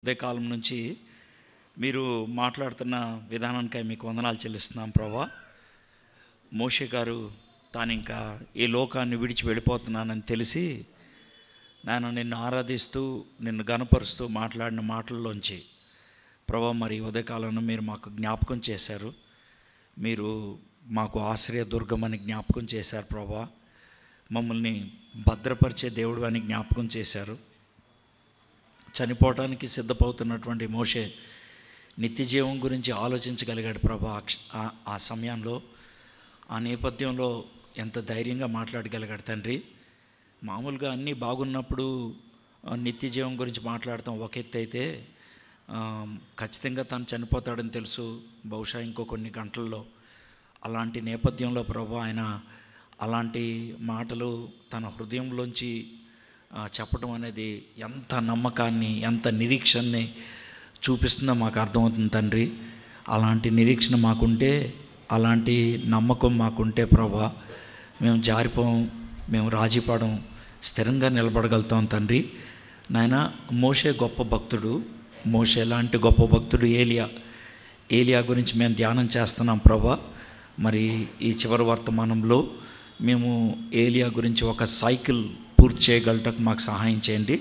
ఉదయకాలం నుంచి మీరు మాట్లాడుతున్న విధానానికై మీకు వందనాలు చెల్లిస్తున్నాం ప్రభా. మోషే గారు తాను ఇంకా ఈ లోకాన్ని విడిచి వెళ్ళిపోతున్నానని తెలిసి నేను నిన్ను ఆరాధిస్తూ నిన్ను గనపరుస్తూ మాట్లాడిన మాటల్లోంచి ప్రభా మరి ఉదయకాలంలో మీరు మాకు జ్ఞాపకం చేశారు. మీరు మాకు ఆశ్రయ దుర్గమని జ్ఞాపకం చేశారు ప్రభా. మమ్మల్ని భద్రపరిచే దేవుడు అని జ్ఞాపకం చేశారు. చనిపోవటానికి సిద్ధపడుతున్నటువంటి మోషే నిత్య జీవం గురించి ఆలోచించగలిగాడు ప్రభా. ఆ సమయంలో ఆ నేపథ్యంలో ఎంత ధైర్యంగా మాట్లాడగలిగాడు తండ్రి. మామూలుగా అన్నీ బాగున్నప్పుడు నిత్య జీవం గురించి మాట్లాడటం ఒక ఎత్తు అయితే, ఖచ్చితంగా తను చనిపోతాడని తెలుసు, బహుశా ఇంకో కొన్ని గంటల్లో. అలాంటి నేపథ్యంలో ప్రభా ఆయన అలాంటి మాటలు తన హృదయంలోంచి చెప్పడం అనేది ఎంత నమ్మకాన్ని, ఎంత నిరీక్షణని చూపిస్తుందో మాకు అర్థమవుతుంది తండ్రి. అలాంటి నిరీక్షణ మాకుంటే, అలాంటి నమ్మకం మాకుంటే ప్రభా మేము జారిపోం, మేము రాజీపడం, స్థిరంగా నిలబడగలుగుతాం తండ్రి. నాయన మోషే గొప్ప భక్తుడు, మోషే లాంటి గొప్ప భక్తుడు ఏలియా గురించి మేము ధ్యానం చేస్తున్నాం ప్రభా. మరి ఈ చివరి వర్తమానంలో మేము ఏలియా గురించి ఒక సైకిల్ పూర్తి చేయగలటకు మాకు సహాయం చేయండి.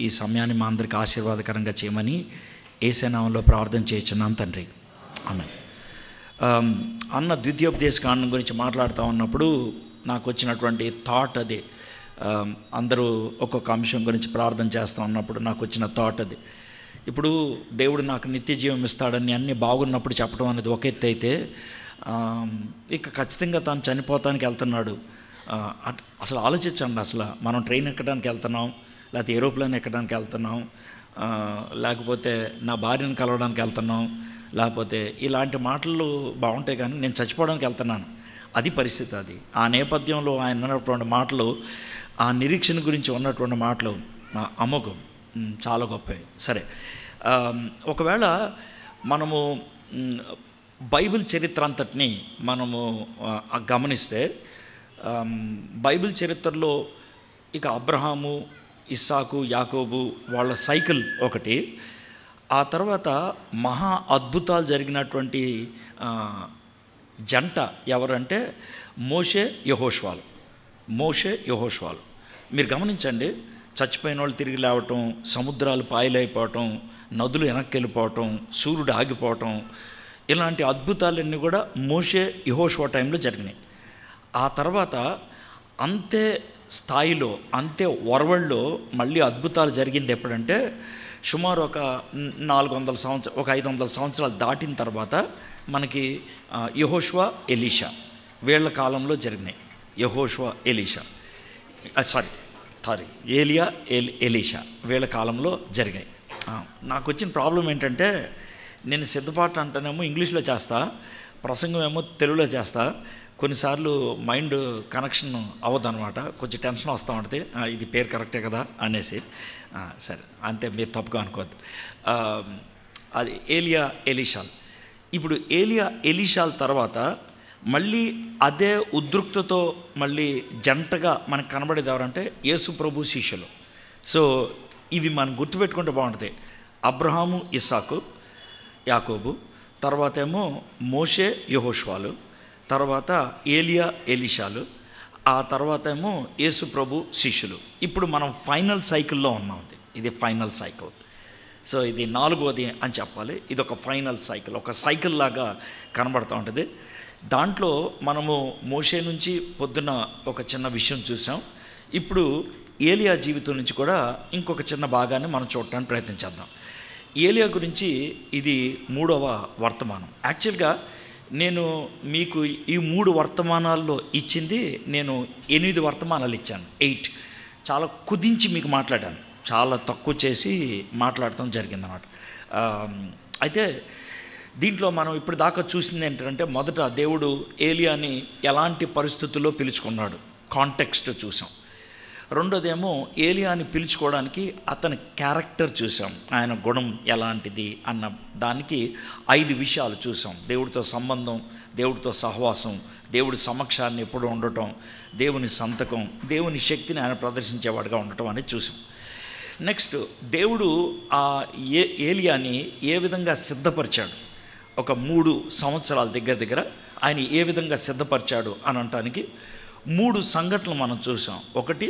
ఈ సమయాన్ని మా అందరికి ఆశీర్వాదకరంగా చేయమని యేసు నామములో ప్రార్థన చేయుచున్నాను తండ్రి, ఆమేన్. అన్న ద్వితీయోపదేశ కాండం గురించి మాట్లాడుతూ ఉన్నప్పుడు నాకు వచ్చినటువంటి థాట్ అదే. అందరూ ఒక్కొక్క అంశం గురించి ప్రార్థన చేస్తూ ఉన్నప్పుడు నాకు వచ్చిన థాట్ అది. ఇప్పుడు దేవుడు నాకు నిత్య జీవం ఇస్తాడని అన్నీ బాగున్నప్పుడు చెప్పడం అనేది ఒక ఎత్తు అయితే, ఇక ఖచ్చితంగా తాను చనిపోతానికి వెళ్తున్నాడు. అసలు ఆలోచించండి, అసలు మనం ట్రైన్ ఎక్కడానికి వెళ్తున్నాం, లేకపోతే ఏరోప్లేన్ ఎక్కడానికి వెళ్తున్నాం, లేకపోతే నా భార్యను కలవడానికి వెళ్తున్నాం, లేకపోతే ఇలాంటి మాటలు బాగుంటాయి. కానీ నేను చచ్చిపోవడానికి వెళ్తున్నాను, అది పరిస్థితి. అది ఆ నేపథ్యంలో ఆయన ఉన్నటువంటి మాటలు, ఆ నిరీక్షణ గురించి ఉన్నటువంటి మాటలు అమోఘం, చాలా గొప్పవి. సరే, ఒకవేళ మనము బైబిల్ చరిత్ర అంతటిని మనము గమనిస్తే, బైబిల్ చరిత్రలో ఇక అబ్రహాము, ఇస్సాకు, యాకోబు వాళ్ళ సైకిల్ ఒకటి. ఆ తర్వాత మహా అద్భుతాలు జరిగినటువంటి జంట ఎవరంటే మోషే యెహోషువాలు. మీరు గమనించండి, చచ్చిపోయిన వాళ్ళు తిరిగి లేవటం, సముద్రాలు పాయలైపోవటం, నదులు వెనక్కి వెళ్ళిపోవటం, సూర్యుడు ఆగిపోవటం, ఇలాంటి అద్భుతాలన్నీ కూడా మోషే యెహోషువ టైంలో జరిగినాయి. ఆ తర్వాత అంతే స్థాయిలో, అంతే ఒరవడిలో మళ్ళీ అద్భుతాలు జరిగింది ఎప్పుడంటే, సుమారు ఒక 400 సంవత్సరాలు, ఒక 500 సంవత్సరాలు దాటిన తర్వాత మనకి యెహోషువ, ఎలీషా వీళ్ళ కాలంలో జరిగినాయి. ఏలియా, ఎలీషా వీళ్ళ కాలంలో జరిగాయి. నాకు వచ్చిన ప్రాబ్లం ఏంటంటే, నేను సిద్ధపాటు అంటేనేమో ఇంగ్లీష్లో చేస్తా, ప్రసంగం ఏమో తెలుగులో చేస్తా. కొన్నిసార్లు మైండ్ కనెక్షన్ అవ్వదన్నమాట, కొంచెం టెన్షన్ వస్తూ ఉంటుంది, ఇది పేరు కరెక్టే కదా అనేసి. సరే, అంతే, మీరు తప్పుగా అనుకోవద్దు. అది ఏలియా, ఎలీషాలు. ఇప్పుడు ఏలియా, ఎలీషాల తర్వాత మళ్ళీ అదే ఉద్రిక్తతో మళ్ళీ జంటగా మనకు కనబడేది ఎవరంటే యేసు ప్రభు శిష్యులు. సో ఇవి మనం గుర్తుపెట్టుకుంటే బాగుంటుంది. అబ్రహాము, ఇస్సాకు, యాకోబు, తర్వాత ఏమో మోషే, యెహోషువాలు, తర్వాత ఏలియా, ఎలీషాలు, ఆ తర్వాత ఏమో యేసు ప్రభు శిష్యులు. ఇప్పుడు మనం ఫైనల్ సైకిల్లో ఉన్నాం. ఇది ఫైనల్ సైకిల్. సో ఇది 4వది అని చెప్పాలి. ఇది ఒక ఫైనల్ సైకిల్, ఒక సైకిల్ లాగా కనబడుతూ ఉంటుంది. దాంట్లో మనము మోషే నుంచి పొద్దున్న ఒక చిన్న విషయం చూసాం. ఇప్పుడు ఏలియా జీవితం నుంచి కూడా ఇంకొక చిన్న భాగాన్ని మనం చూడటానికి ప్రయత్నించేద్దాం. ఏలియా గురించి ఇది 3వ వర్తమానం. యాక్చువల్గా నేను మీకు ఈ 3 వర్తమానాల్లో ఇచ్చింది, నేను 8 వర్తమానాలు ఇచ్చాను, 8. చాలా కుదించి మీకు మాట్లాడాను, చాలా తక్కువ చేసి మాట్లాడటం జరిగిందన్నమాట. అయితే దీంట్లో మనం ఇప్పుడు దాకా చూసింది ఏంటంటే, మొదట దేవుడు ఏలియాని ఎలాంటి పరిస్థితుల్లో పిలుచుకున్నాడు, కాంటెక్స్ట్ చూసాం. రెండోదేమో ఏలియాని పిలుచుకోవడానికి అతని క్యారెక్టర్ చూసాం, ఆయన గుణం ఎలాంటిది అన్న దానికి 5 విషయాలు చూసాం. దేవుడితో సంబంధం, దేవుడితో సహవాసం, దేవుడి సమక్షాన్ని ఎప్పుడు ఉండటం, దేవుని సంతకం, దేవుని శక్తిని ఆయన ప్రదర్శించేవాడుగా ఉండటం అనేది చూసాం. నెక్స్ట్ దేవుడు ఆ ఏలియాని ఏ విధంగా సిద్ధపరిచాడు, ఒక 3 సంవత్సరాల దగ్గర ఆయన ఏ విధంగా సిద్ధపరిచాడు అని అనటానికి 3 సంఘటనలు మనం చూసాం. ఒకటి,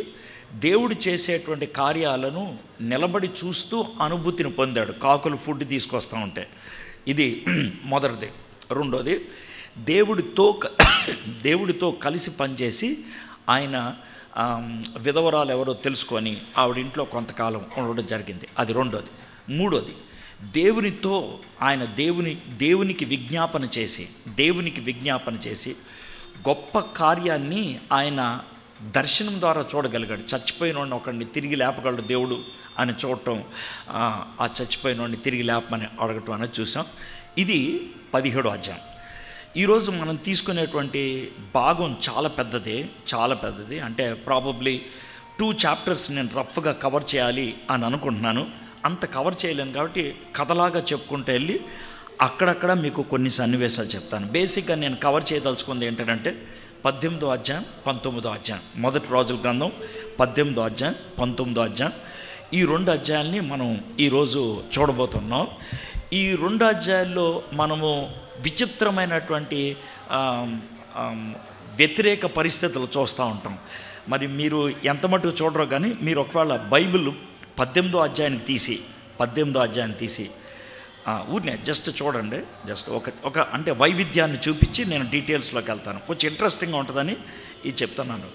దేవుడు చేసేటువంటి కార్యాలను నిలబడి చూస్తూ అనుభూతిని పొందాడు, కాకులు ఫుడ్ తీసుకొస్తూ ఉంటే, ఇది మొదటిది. రెండోది, దేవుడితో కలిసి పనిచేసి ఆయన విధవరాలు ఎవరో తెలుసుకొని ఆవిడింట్లో కొంతకాలం ఉండడం జరిగింది, అది రెండోది. మూడోది, దేవునితో ఆయన దేవునికి విజ్ఞాపన చేసి గొప్ప కార్యాన్ని ఆయన దర్శనం ద్వారా చూడగలిగాడు. చచ్చిపోయిన ఒకడిని తిరిగి లేపగలడు దేవుడు అని చూడటం, ఆ చచ్చిపోయిన తిరిగి లేపమని అడగటం అనేది చూసాం. ఇది 17వ అధ్యాయం. ఈరోజు మనం తీసుకునేటువంటి భాగం చాలా పెద్దది. అంటే ప్రాబబ్లీ 2 చాప్టర్స్ నేను రఫ్గా కవర్ చేయాలి అని అనుకుంటున్నాను. అంత కవర్ చేయలేను కాబట్టి కథలాగా చెప్పుకుంటూ వెళ్ళి అక్కడక్కడ మీకు కొన్ని సన్నివేశాలు చెప్తాను. బేసిక్గా నేను కవర్ చేయదలుచుకుంది ఏంటంటే 18వ అధ్యాయం 19వ అధ్యాయం, మొదటి రోజుల గ్రంథం 18వ అధ్యాయం 19వ అధ్యాయం, ఈ 2 అధ్యాయాల్ని మనం ఈరోజు చూడబోతున్నాం. ఈ 2 అధ్యాయాల్లో మనము విచిత్రమైనటువంటి వ్యతిరేక పరిస్థితులు చూస్తూ ఉంటాం. మరి మీరు ఎంత మటుకు చూడరో కానీ మీరు ఒకవేళ బైబిల్ 18వ అధ్యాయాన్ని తీసి ఊరినే జస్ట్ చూడండి. జస్ట్ ఒక అంటే వైవిధ్యాన్ని చూపించి నేను డీటెయిల్స్లోకి వెళ్తాను. కొంచెం ఇంట్రెస్టింగ్గా ఉంటుందని ఇది చెప్తున్నాను.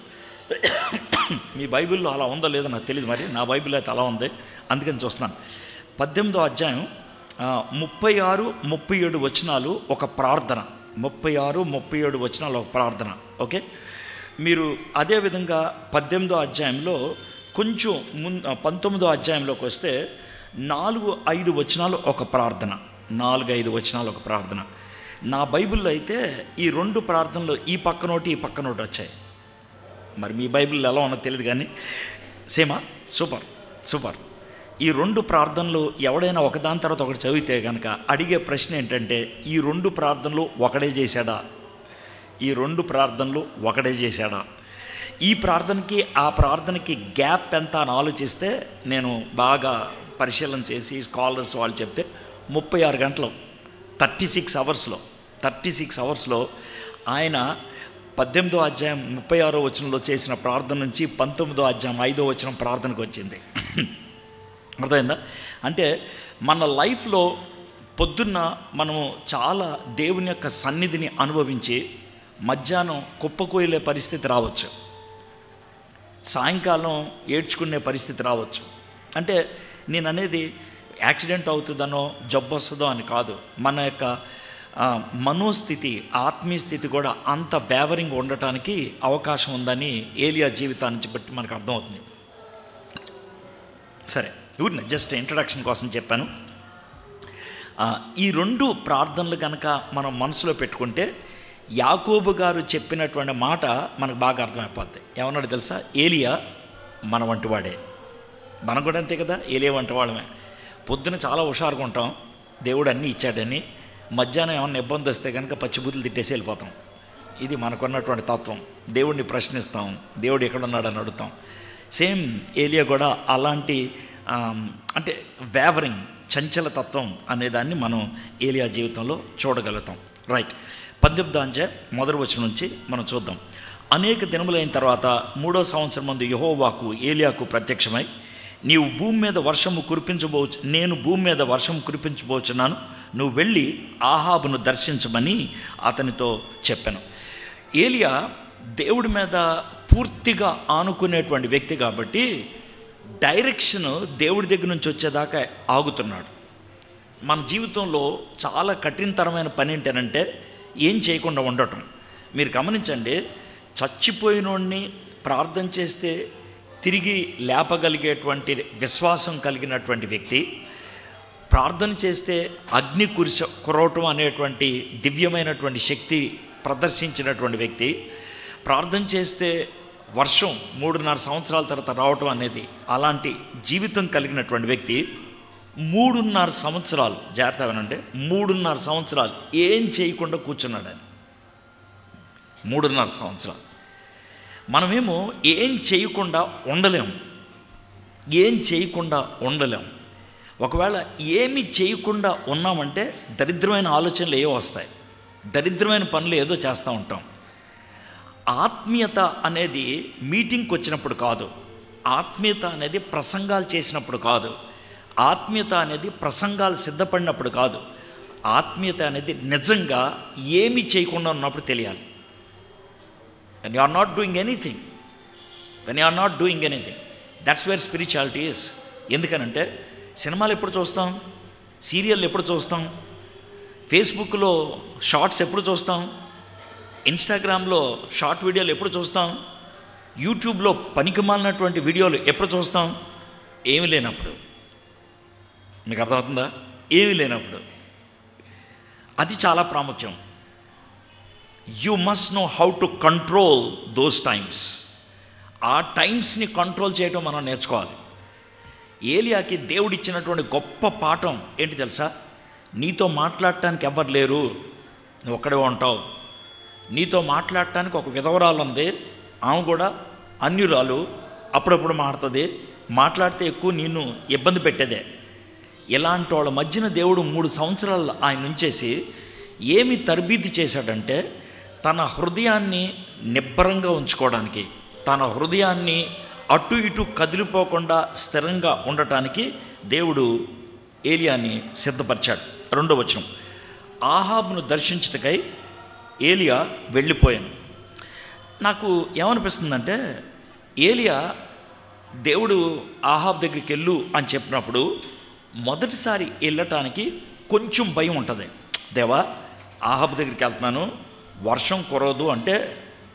మీ బైబిల్లో అలా ఉందో లేదో నాకు తెలియదు, మరి నా బైబిల్ అయితే అలా ఉంది, అందుకని చూస్తున్నాను. 18వ అధ్యాయం 36, 37 వచనాలు ఒక ప్రార్థన. 36, 37 వచనాలు ఒక ప్రార్థన. ఓకే, మీరు అదేవిధంగా 18వ అధ్యాయంలో కొంచెం 19వ అధ్యాయంలోకి వస్తే 4-5 వచనాలు ఒక ప్రార్థన. 4-5 వచనాలు ఒక ప్రార్థన. నా బైబిల్లో అయితే ఈ 2 ప్రార్థనలు ఈ పక్కనోటి వచ్చాయి. మరి మీ బైబిల్లో ఎలా ఉన్నదో తెలియదు కానీ సేమా సూపర్. ఈ 2 ప్రార్థనలు ఎవడైనా ఒకదాని తర్వాత ఒకటి చదివితే కనుక అడిగే ప్రశ్న ఏంటంటే, ఈ 2 ప్రార్థనలు ఒకడే చేశాడా? ఈ ప్రార్థనకి ఆ ప్రార్థనకి గ్యాప్ ఎంత అని ఆలోచిస్తే నేను బాగా పరిశీలన చేసి స్కాలర్స్ వాళ్ళు చెప్తే 36 గంటలు 36 అవర్స్లో ఆయన 18వ అధ్యాయం 36వ వచనంలో చేసిన ప్రార్థన నుంచి 19వ అధ్యాయం 5వ వచనం ప్రార్థనకు వచ్చింది. అర్థమైందా? అంటే మన లైఫ్లో పొద్దున్న మనము చాలా దేవుని యొక్క సన్నిధిని అనుభవించి మధ్యాహ్నం కుప్పకూయలే పరిస్థితి రావచ్చు, సాయంకాలం ఏడ్చుకునే పరిస్థితి రావచ్చు. అంటే నేను అనేది యాక్సిడెంట్ అవుతుందనో జబ్బు వస్తుందో అని కాదు, మన యొక్క మనోస్థితి, ఆత్మీయ స్థితి కూడా అంత వేవరింగ్ ఉండటానికి అవకాశం ఉందని ఏలియా జీవితాన్ని బట్టి మనకు అర్థమవుతుంది. సరే, ఊరిని జస్ట్ ఇంట్రడక్షన్ కోసం చెప్పాను. ఈ 2 ప్రార్థనలు కనుక మనం మనసులో పెట్టుకుంటే యాకోబు గారు చెప్పినటువంటి మాట మనకు బాగా అర్థమైపోద్ది. ఏమన్నాడు తెలుసా? ఏలియా మన వంటి వాడే, మనం కూడా అంతే కదా, ఏలియా వంటి వాళ్ళమే. పొద్దున చాలా హుషారుగా ఉంటాం, దేవుడు అన్నీ ఇచ్చాడని. మధ్యాహ్నం ఏమన్నా ఇబ్బంది వస్తే కనుక పచ్చిబూతులు తిట్టేసి వెళ్ళిపోతాం. ఇది మనకున్నటువంటి తత్వం. దేవుడిని ప్రశ్నిస్తాం, దేవుడు ఎక్కడున్నాడని అడుగుతాం. సేమ్ ఏలియా కూడా అలాంటి అంటే వేవరింగ్, చంచల తత్వం అనేదాన్ని మనం ఏలియా జీవితంలో చూడగలుగుతాం. రైట్, 18వ అధ్యాయం మొదటి వచనం నుంచి మనం చూద్దాం. అనేక దినములైన తర్వాత 3వ సంవత్సరం ముందు యెహోవాకు ఏలియాకు ప్రత్యక్షమై, నేను భూమి మీద వర్షము కురిపించబోచున్నాను, నువ్వు వెళ్ళి ఆహాబును దర్శించమని అతనితో చెప్పాను. ఏలియా దేవుడి మీద పూర్తిగా ఆనుకునేటువంటి వ్యక్తి కాబట్టి డైరెక్షన్ దేవుడి దగ్గర నుంచి వచ్చేదాకా ఆగుతున్నాడు. మన జీవితంలో చాలా కఠినతరమైన పని ఏంటంటే ఏం చేయకుండా ఉండటం. మీరు గమనించండి, చచ్చిపోయినోడిని ప్రార్థన చేస్తే తిరిగి లేపగలిగేటువంటి విశ్వాసం కలిగినటువంటి వ్యక్తి, ప్రార్థన చేస్తే అగ్ని కురవటం అనేటువంటి దివ్యమైనటువంటి శక్తి ప్రదర్శించినటువంటి వ్యక్తి, ప్రార్థన చేస్తే వర్షం 3.5 సంవత్సరాల తర్వాత రావటం అనేది అలాంటి జీవితం కలిగినటువంటి వ్యక్తి 3.5 సంవత్సరాలు, జాగ్రత్త వినండి, 3.5 సంవత్సరాలు ఏం చేయకుండా కూర్చున్నాడు ఆయన. 3.5 సంవత్సరాలు. మనమేమో ఏం చేయకుండా ఉండలేము. ఏం చేయకుండా ఉండలేం. ఒకవేళ ఏమి చేయకుండా ఉన్నామంటే దరిద్రమైన ఆలోచనలు ఏవో వస్తాయి, దరిద్రమైన పనులు ఏదో చేస్తూ ఉంటాం. ఆత్మీయత అనేది మీటింగ్కి వచ్చినప్పుడు కాదు, ఆత్మీయత అనేది ప్రసంగాలు చేసినప్పుడు కాదు, ఆత్మీయత అనేది ప్రసంగాలు సిద్ధపడినప్పుడు కాదు. ఆత్మీయత అనేది నిజంగా ఏమి చేయకుండా ఉన్నప్పుడు తెలియాలి. when you are not doing anything, that's where spirituality is. ఎందుకనంటే సినిమాలు ఎప్పుడు చూస్తాం, సీరియల్ ఎప్పుడు చూస్తాం, ఫేస్బుక్లో షార్ట్స్ ఎప్పుడు చూస్తాం, ఇన్స్టాగ్రామ్లో షార్ట్ వీడియోలు ఎప్పుడు చూస్తాం, యూట్యూబ్లో పనికిమాలినటువంటి వీడియోలు ఎప్పుడు చూస్తాం? ఏమీ లేనప్పుడు. మీకు అర్థమవుతుందా? ఏమీ లేనప్పుడు. అది చాలా ప్రాముఖ్యం. You must know how to control those times. ఆ టైమ్స్ని కంట్రోల్ చేయడం మనం నేర్చుకోవాలి. ఏలియాకి దేవుడిచ్చినటువంటి గొప్ప పాఠం ఏంటి తెలుసా? నీతో మాట్లాడటానికి ఎవరు లేరు, నువ్వు ఒక్కడే ఉంటావు. నీతో మాట్లాడటానికి ఒక విధవరాలు ఉంది, ఆమె కూడా అన్యురాలు, అప్పుడప్పుడు మాట్లాడుతుంది, మాట్లాడితే ఎక్కువ నిన్ను ఇబ్బంది పెట్టేదే. ఇలాంటి వాళ్ళ మధ్యన దేవుడు 3 సంవత్సరాలు ఆయన ఉంచేసి ఏమి తరబీదు చేశాడంటే, తన హృదయాన్ని నిబ్బరంగా ఉంచుకోవడానికి, తన హృదయాన్ని అటు ఇటు కదిలిపోకుండా స్థిరంగా ఉండటానికి దేవుడు ఏలియాని సిద్ధపరిచాడు. 2వ వచనం, ఆహాబును దర్శించుటకై ఏలియా వెళ్ళిపోయాను. నాకు ఏమనిపిస్తుందంటే, ఏలియా దేవుడు ఆహాబ్ దగ్గరికి వెళ్ళు అని చెప్పినప్పుడు మొదటిసారి వెళ్ళటానికి కొంచెం భయం ఉంటుంది. దేవా, ఆహాబ్ దగ్గరికి వెళ్తున్నాను, వర్షం కురవదు అంటే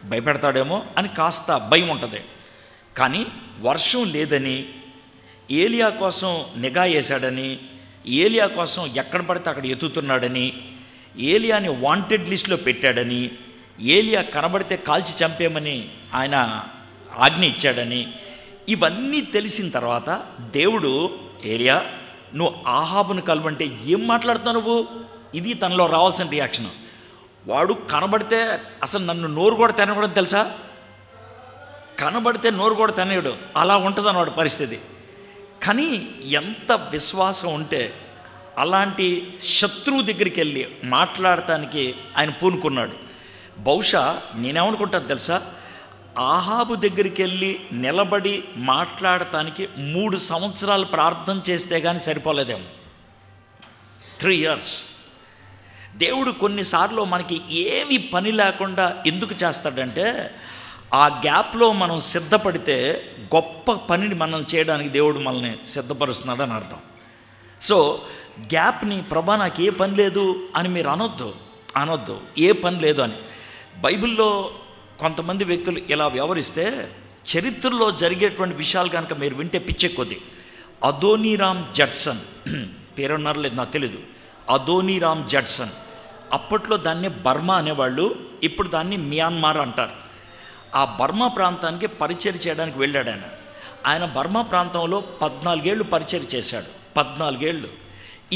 భయపెడతాడేమో అని కాస్త భయం ఉంటుంది. కానీ వర్షం లేదని, ఏలియా కోసం నిఘా వేశాడని, ఏలియా కోసం ఎక్కడ పడితే అక్కడ ఎత్తుతున్నాడని, ఏలియాని వాంటెడ్ లిస్టులో పెట్టాడని, ఏలియా కనబడితే కాల్చి చంపేమని ఆయన ఆజ్ఞ ఇచ్చాడని, ఇవన్నీ తెలిసిన తర్వాత దేవుడు, ఏలియా నువ్వు ఆహాబును కలవంటే ఏం మాట్లాడుతున్నావు నువ్వు? ఇది తనలో రావాల్సిన రియాక్షన్. వాడు కనబడితే అసలు నన్ను నోరు కూడా తినకూడదు తెలుసా, కనబడితే నోరు కూడా తినేయడు, అలా ఉంటుంది అన్నవాడు పరిస్థితి. కానీ ఎంత విశ్వాసం ఉంటే అలాంటి శత్రువు దగ్గరికి వెళ్ళి మాట్లాడటానికి ఆయన పూనుకున్నాడు. బహుశా నేనేమనుకుంటాను తెలుసా, ఆహాబు దగ్గరికి వెళ్ళి నిలబడి మాట్లాడటానికి 3 సంవత్సరాలు ప్రార్థన చేస్తే కానీ సరిపోలేదేమో. 3 years. దేవుడు కొన్నిసార్లు మనకి ఏమి పని లేకుండా ఎందుకు చేస్తాడంటే, ఆ గ్యాప్లో మనం సిద్ధపడితే గొప్ప పనిని మనం చేయడానికి దేవుడు మనల్ని సిద్ధపరుస్తున్నాడని అర్థం. సో గ్యాప్ని, ప్రభా నాకు ఏ పని లేదు అని మీరు అనొద్దు, ఏ పని లేదు అని. బైబిల్లో కొంతమంది వ్యక్తులు ఇలా వ్యవహరిస్తే చరిత్రలో జరిగేటువంటి విషయాలు కనుక మీరు వింటే పిచ్చెక్కొద్ది. అదోనీరామ్ జడ్సన్ పేరున్నారు లేదు నాకు తెలీదు. అదోనీరామ్ జడ్సన్, అప్పట్లో దాన్ని బర్మా అనేవాళ్ళు, ఇప్పుడు దాన్ని మియాన్మార్ అంటారు. ఆ బర్మా ప్రాంతానికి పరిచయం చేయడానికి వెళ్ళాడు ఆయన బర్మా ప్రాంతంలో 14 ఏళ్ళు పరిచయం చేశాడు. 14 ఏళ్ళు.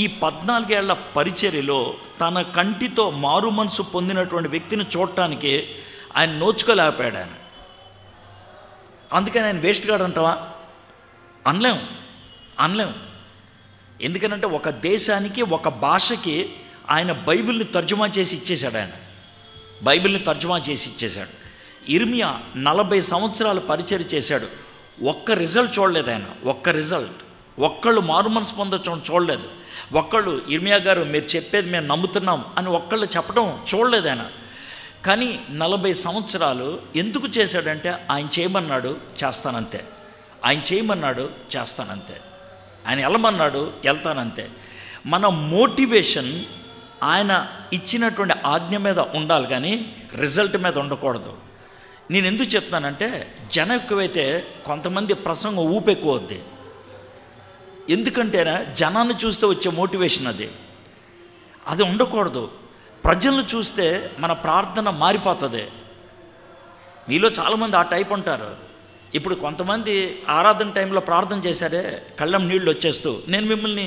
ఈ 14 ఏళ్ల పరిచర్యలో తన కంటితో మారు మనసు పొందినటువంటి వ్యక్తిని చూడటానికి ఆయన నోచుకోలేకపోయాడు ఆయన. అందుకని ఆయన వేస్ట్ గాడు అంటావా? అనలేం. ఎందుకనంటే ఒక దేశానికి, ఒక భాషకి ఆయన బైబిల్ని తర్జుమా చేసి ఇచ్చేశాడు. ఇర్మియా 40 సంవత్సరాలు పరిచయం చేశాడు. ఒక్క రిజల్ట్ చూడలేదు ఆయన. ఒక్కళ్ళు మారు మనసు పొందడం చూడలేదు. ఒక్కళ్ళు ఇర్మియా గారు మీరు చెప్పేది మేము నమ్ముతున్నాం అని ఒక్కళ్ళు చెప్పడం చూడలేదు ఆయన. కానీ 40 సంవత్సరాలు ఎందుకు చేశాడంటే, ఆయన చేయమన్నాడు చేస్తానంతే, ఆయన వెళ్ళమన్నాడు వెళ్తానంతే. మన మోటివేషన్ ఆయన ఇచ్చినటువంటి ఆజ్ఞ మీద ఉండాలి కానీ రిజల్ట్ మీద ఉండకూడదు. నేను ఎందుకు చెప్తానంటే, జనం ఎక్కువైతే కొంతమంది ప్రసంగం ఊపెక్కువ వద్ది. ఎందుకంటే జనాన్ని చూస్తే వచ్చే మోటివేషన్ అది ఉండకూడదు. ప్రజలను చూస్తే మన ప్రార్థన మారిపోతుంది. మీలో చాలామంది ఆ టైప్ ఉంటారు. ఇప్పుడు కొంతమంది ఆరాధన టైంలో ప్రార్థన చేశారే, కళ్ళం నీళ్ళు వచ్చేస్తూ, నేను మిమ్మల్ని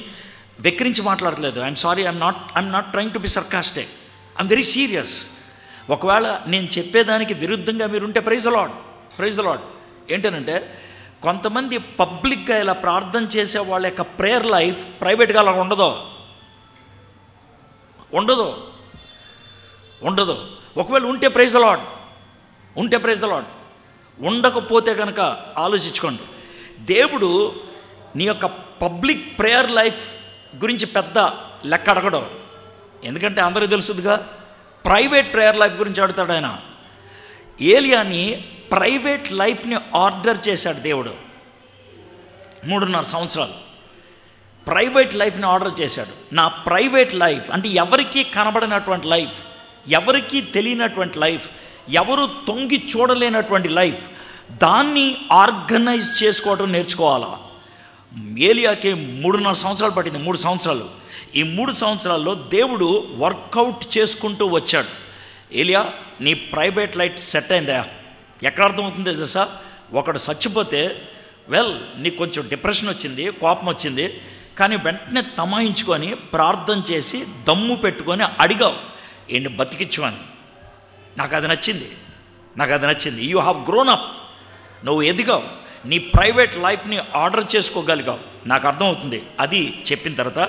వెక్కిరించి మాట్లాడలేదు. I'm sorry, I'm not trying to be sarcastic, I'm very serious. ఒకవేళ నేను చెప్పేదానికి విరుద్ధంగా మీరుంటే ప్రైజ్ ద లార్డ్. ఏంటనంటే, కొంతమంది పబ్లిక్గా ఇలా ప్రార్థన చేసే వాళ్ళ యొక్క ప్రేయర్ లైఫ్ ప్రైవేట్గా అలా ఉండదు. ఒకవేళ ఉంటే ప్రైజ్ ద లార్డ్, ఉండకపోతే కనుక ఆలోచించుకోండి. దేవుడు నీ యొక్క పబ్లిక్ ప్రేయర్ లైఫ్ గురించి పెద్ద లెక్క అడగడం, ఎందుకంటే అందరికీ తెలుసుదిగా. ప్రైవేట్ ప్రేయర్ లైఫ్ గురించి అడుగుతాడు ఆయన. ఏలియాని ప్రైవేట్ లైఫ్ని ఆర్డర్ చేశాడు దేవుడు. 3.5 సంవత్సరాలు ప్రైవేట్ లైఫ్ని ఆర్డర్ చేశాడు. నా ప్రైవేట్ లైఫ్ అంటే ఎవరికీ కనబడినటువంటి లైఫ్, ఎవరికీ తెలియనటువంటి లైఫ్, ఎవరు తొంగి చూడలేనటువంటి లైఫ్, దాన్ని ఆర్గనైజ్ చేసుకోవడం నేర్చుకోవాలా. ఏలియాకి 3.5 సంవత్సరాలు పట్టింది. 3 సంవత్సరాలు. ఈ 3 సంవత్సరాల్లో దేవుడు వర్కౌట్ చేసుకుంటూ వచ్చాడు. ఏలియా, నీ ప్రైవేట్ లైఫ్ సెట్ అయిందా? ఎక్కడ అర్థమవుతుంది తెలుసా? ఒకడు చచ్చిపోతే నీకు కొంచెం డిప్రెషన్ వచ్చింది, కోపం వచ్చింది, కానీ వెంటనే తమాయించుకొని ప్రార్థన చేసి దమ్ము పెట్టుకొని అడిగావు, ఏంటి బతికిచ్చు అని. నాకు అది నచ్చింది. You have grown up. నువ్వు ఎదిగావు, నీ ప్రైవేట్ లైఫ్ని ఆర్డర్ చేసుకోగలిగావు. నాకు అర్థమవుతుంది. అది చెప్పిన తర్వాత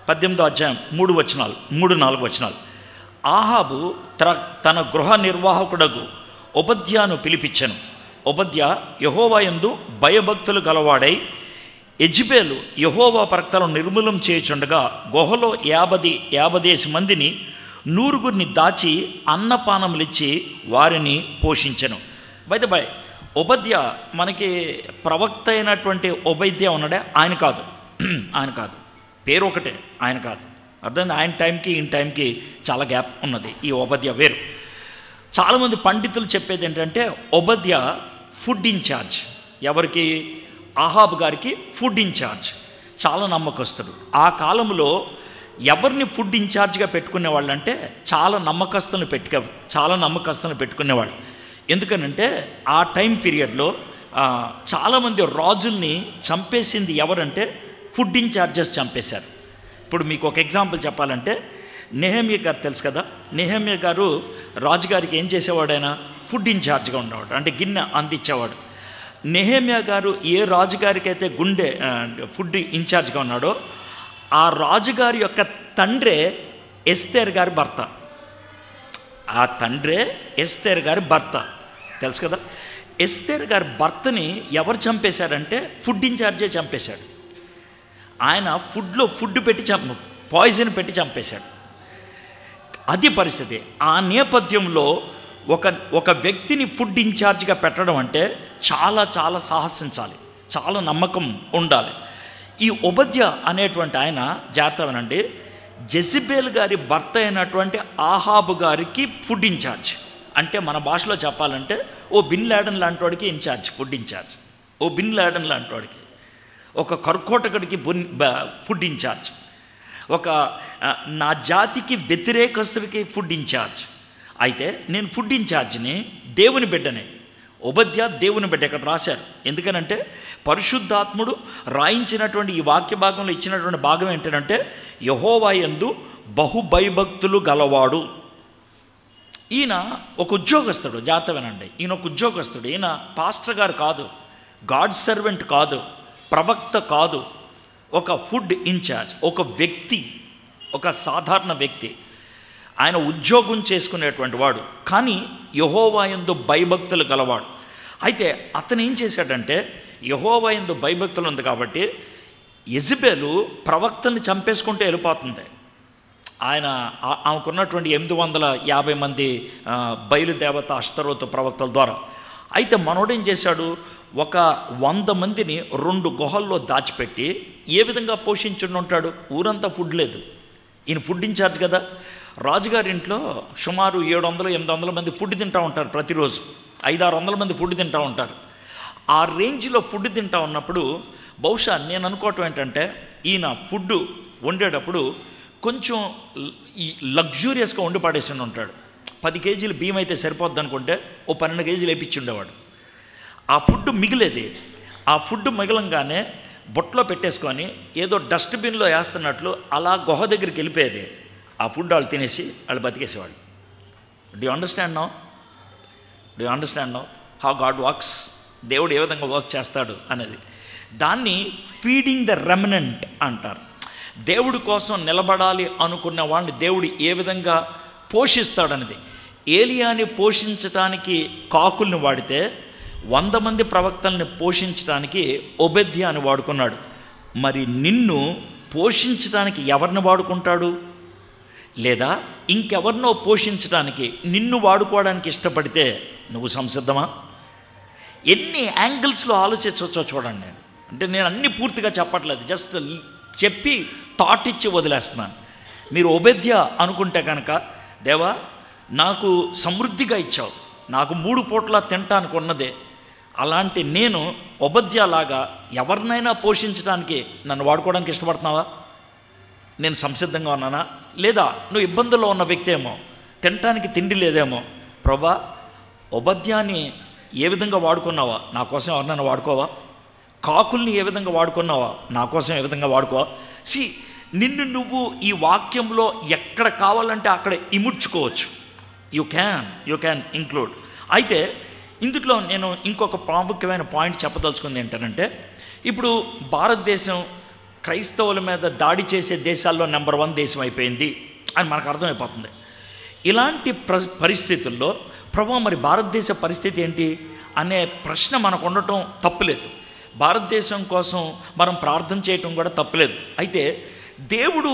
18వ అధ్యాయం 3-4 వచనాలు. ఆహాబు తన గృహ నిర్వాహకుడగు ఓబద్యాను పిలిపించెను. ఓబద్యా యెహోవా యందు భయభక్తులు గలవాడై యెజెబెలు యెహోవా ప్రవక్తలను నిర్మూలం చేయుచుండగా గుహలో 50 మందిని 100 దాచి అన్నపానములిచ్చి వారిని పోషించెను. బై ఓబద్యా మనకి ప్రవక్త అయినటువంటి ఓబద్యా ఉన్నాడే, ఆయన కాదు, పేరు ఒకటే, ఆయన కాదు. అర్థం? ఆయన టైంకి ఈయన టైంకి చాలా గ్యాప్ ఉన్నది. ఈ ఓబద్యా వేరు. చాలామంది పండితులు చెప్పేది ఏంటంటే ఓబద్యా ఫుడ్ ఇన్ఛార్జ్. ఎవరికి? ఆహాబు గారికి ఫుడ్ ఇన్ఛార్జ్. చాలా నమ్మకస్తుడు. ఆ కాలంలో ఎవరిని ఫుడ్ ఇన్ఛార్జ్గా పెట్టుకునేవాళ్ళు అంటే చాలా నమ్మకస్తులను పెట్టుకునేవాళ్ళు. ఎందుకనంటే ఆ టైం పీరియడ్లో చాలామంది రాజుల్ని చంపేసింది ఎవరంటే ఫుడ్ ఇన్ఛార్జెస్ చంపేశారు. ఇప్పుడు మీకు ఒక ఎగ్జాంపుల్ చెప్పాలంటే నెహెమ్యా గారు తెలుసు కదా. నెహెమ్యా గారు రాజుగారికి ఏం చేసేవాడు? ఆయన ఫుడ్ ఇన్ఛార్జ్గా ఉండేవాడు, అంటే గిన్నె అందించేవాడు. నెహెమ్యా గారు ఏ రాజుగారికి అయితే ఫుడ్ ఇన్ఛార్జ్గా ఉన్నాడో ఆ రాజుగారి యొక్క తండ్రే ఎస్తేర్ గారి భర్త. తెలుసు కదా. ఎస్తేర్ గారి భర్తని ఎవరు చంపేశారంటే ఫుడ్ ఇన్ఛార్జే చంపేశాడు. ఆయన ఫుడ్ పెట్టి పాయిజన్ పెట్టి చంపేశాడు. అది పరిస్థితి. ఆ నేపథ్యంలో ఒక వ్యక్తిని ఫుడ్ ఇన్ఛార్జ్గా పెట్టడం అంటే చాలా సాహసించాలి, చాలా నమ్మకం ఉండాలి. ఈ ఓబద్యా అనేటువంటి ఆయన జాగ్రత్తనండి, జెజెబెల్ గారి భర్త అయినటువంటి ఆహాబు గారికి ఫుడ్ ఇన్ఛార్జ్. అంటే మన భాషలో చెప్పాలంటే బిన్ లాడెన్ లాంటి వాడికి ఫుడ్ ఇన్ఛార్జ్. బిన్ లాడెన్ లాంటి వాడికి, ఒక కర్కోటకుడికి ఫుడ్ ఇన్ఛార్జ్, నా జాతికి వ్యతిరేకస్తుడికి ఫుడ్ ఇన్ఛార్జ్. అయితే నేను ఫుడ్ ఇన్ఛార్జ్ని, దేవుని బిడ్డనే. ఓబద్యా దేవుని బిడ్డ ఇక్కడ రాశారు. ఎందుకనంటే పరిశుద్ధాత్ముడు రాయించినటువంటి ఈ వాక్య భాగంలో ఇచ్చినటువంటి భాగం ఏంటంటే యెహోవా యందు బహుభయభక్తులు గలవాడు. ఈయన ఒక ఉద్యోగస్తుడు. జాగ్రత్త వినండి, ఈయన ఒక ఉద్యోగస్తుడు. ఈయన పాస్టర్ గారు కాదు, గాడ్ సర్వెంట్ కాదు, ప్రవక్త కాదు, ఒక ఫుడ్ ఇన్ఛార్జ్, ఒక వ్యక్తి, ఒక సాధారణ వ్యక్తి. ఆయన ఉద్యోగం చేసుకునేటువంటి వాడు, కానీ యెహోవా యందు భయభక్తులు గలవాడు. అయితే అతను ఏం చేశాడంటే యెహోవా యందు భయభక్తులు ఉంది కాబట్టి యెజెబెలు ప్రవక్తల్ని చంపేసుకుంటూ వెళ్ళిపోతుంది. ఆమెకున్నటువంటి 850 మంది బయలుదేవత అష్టరోతు ప్రవక్తల ద్వారా. అయితే మనోడు ఏం చేశాడు? 100 మందిని 2 గుహల్లో దాచిపెట్టి ఏ విధంగా పోషించుండి ఉంటాడు? ఊరంతా ఫుడ్ లేదు, ఈయన ఫుడ్ ఇన్ఛార్జ్ కదా. రాజుగారి ఇంట్లో సుమారు 700-800 మంది ఫుడ్ తింటూ ఉంటారు ప్రతిరోజు. 500-600 మంది ఫుడ్ తింటూ ఉంటారు. ఆ రేంజ్లో ఫుడ్ తింటూ ఉన్నప్పుడు బహుశా నేను అనుకోవటం ఏంటంటే ఈయన ఫుడ్ వండేటప్పుడు కొంచెం లగ్జూరియస్గా వండి పడేసి ఉంటాడు. 10 కేజీలు బియ్యం అయితే సరిపోద్ది అనుకుంటే 12 కేజీలు వేపించి ఉండేవాడు. ఆ ఫుడ్ మిగిలేది. ఆ ఫుడ్ మిగలంగానే బొట్లో పెట్టేసుకొని ఏదో డస్ట్బిన్లో వేస్తున్నట్లు అలా గుహ దగ్గరికి వెళ్ళిపోయేది. ఆ ఫుడ్ వాళ్ళు తినేసి వాళ్ళు బతికేసేవాళ్ళు. Do you understand now how God works? దేవుడు ఏ విధంగా వర్క్ చేస్తాడు అనేది. దాన్ని ఫీడింగ్ ద రెమనెంట్ అంటారు. దేవుడి కోసం నిలబడాలి అనుకున్న వాళ్ళని దేవుడు ఏ విధంగా పోషిస్తాడనేది. ఏలియాని పోషించడానికి కాకుల్ని వాడితే 100 మంది ప్రవక్తల్ని పోషించడానికి ఒబెద్యాని వాడుకున్నాడు. మరి నిన్ను పోషించడానికి ఎవరిని వాడుకుంటాడు? లేదా ఇంకెవరినో పోషించడానికి నిన్ను వాడుకోవడానికి ఇష్టపడితే నువ్వు సంసిద్ధమా? ఎన్ని యాంగిల్స్లో ఆలోచించవచ్చో చూడండి. అంటే నేను అన్నీ పూర్తిగా చెప్పట్లేదు, జస్ట్ చెప్పి థాట్ ఇచ్చి వదిలేస్తున్నాను. మీరు ఒబెద్య అనుకుంటే కనుక, దేవా నాకు సమృద్ధిగా ఇచ్చావు, నాకు 3 పూట్ల తినటానికి ఉన్నదే, అలాంటి నేను ఒబద్యలాగా ఎవరినైనా పోషించడానికి నన్ను వాడుకోవడానికి ఇష్టపడుతున్నావా? నేను సంసిద్ధంగా ఉన్నానా? లేదా నువ్వు ఇబ్బందుల్లో ఉన్న వ్యక్తి ఏమో, తినటానికి తిండి లేదేమో, ప్రభా ఒబద్యాన్ని ఏ విధంగా వాడుకున్నావా, నా కోసం ఎవరినైనా వాడుకోవా? కాకుల్ని ఏ విధంగా వాడుకున్నావా, నా కోసం ఏ విధంగా వాడుకోవా? నిన్ను నువ్వు ఈ వాక్యంలో ఎక్కడ కావాలంటే అక్కడ ఇముడ్చుకోవచ్చు. You can include. అయితే ఇందులో నేను ఇంకొక ప్రాముఖ్యమైన పాయింట్ చెప్పదలుచుకుంది ఏంటంటే, ఇప్పుడు భారతదేశం క్రైస్తవుల మీద దాడి చేసే దేశాల్లో నెంబర్ 1 దేశం అయిపోయింది అని మనకు అర్థమైపోతుంది. ఇలాంటి పరిస్థితుల్లో ప్రభు మరి భారతదేశ పరిస్థితి ఏంటి అనే ప్రశ్న మనకు ఉండటం తప్పులేదు. భారతదేశం కోసం మనం ప్రార్థన చేయటం కూడా తప్పులేదు. అయితే దేవుడు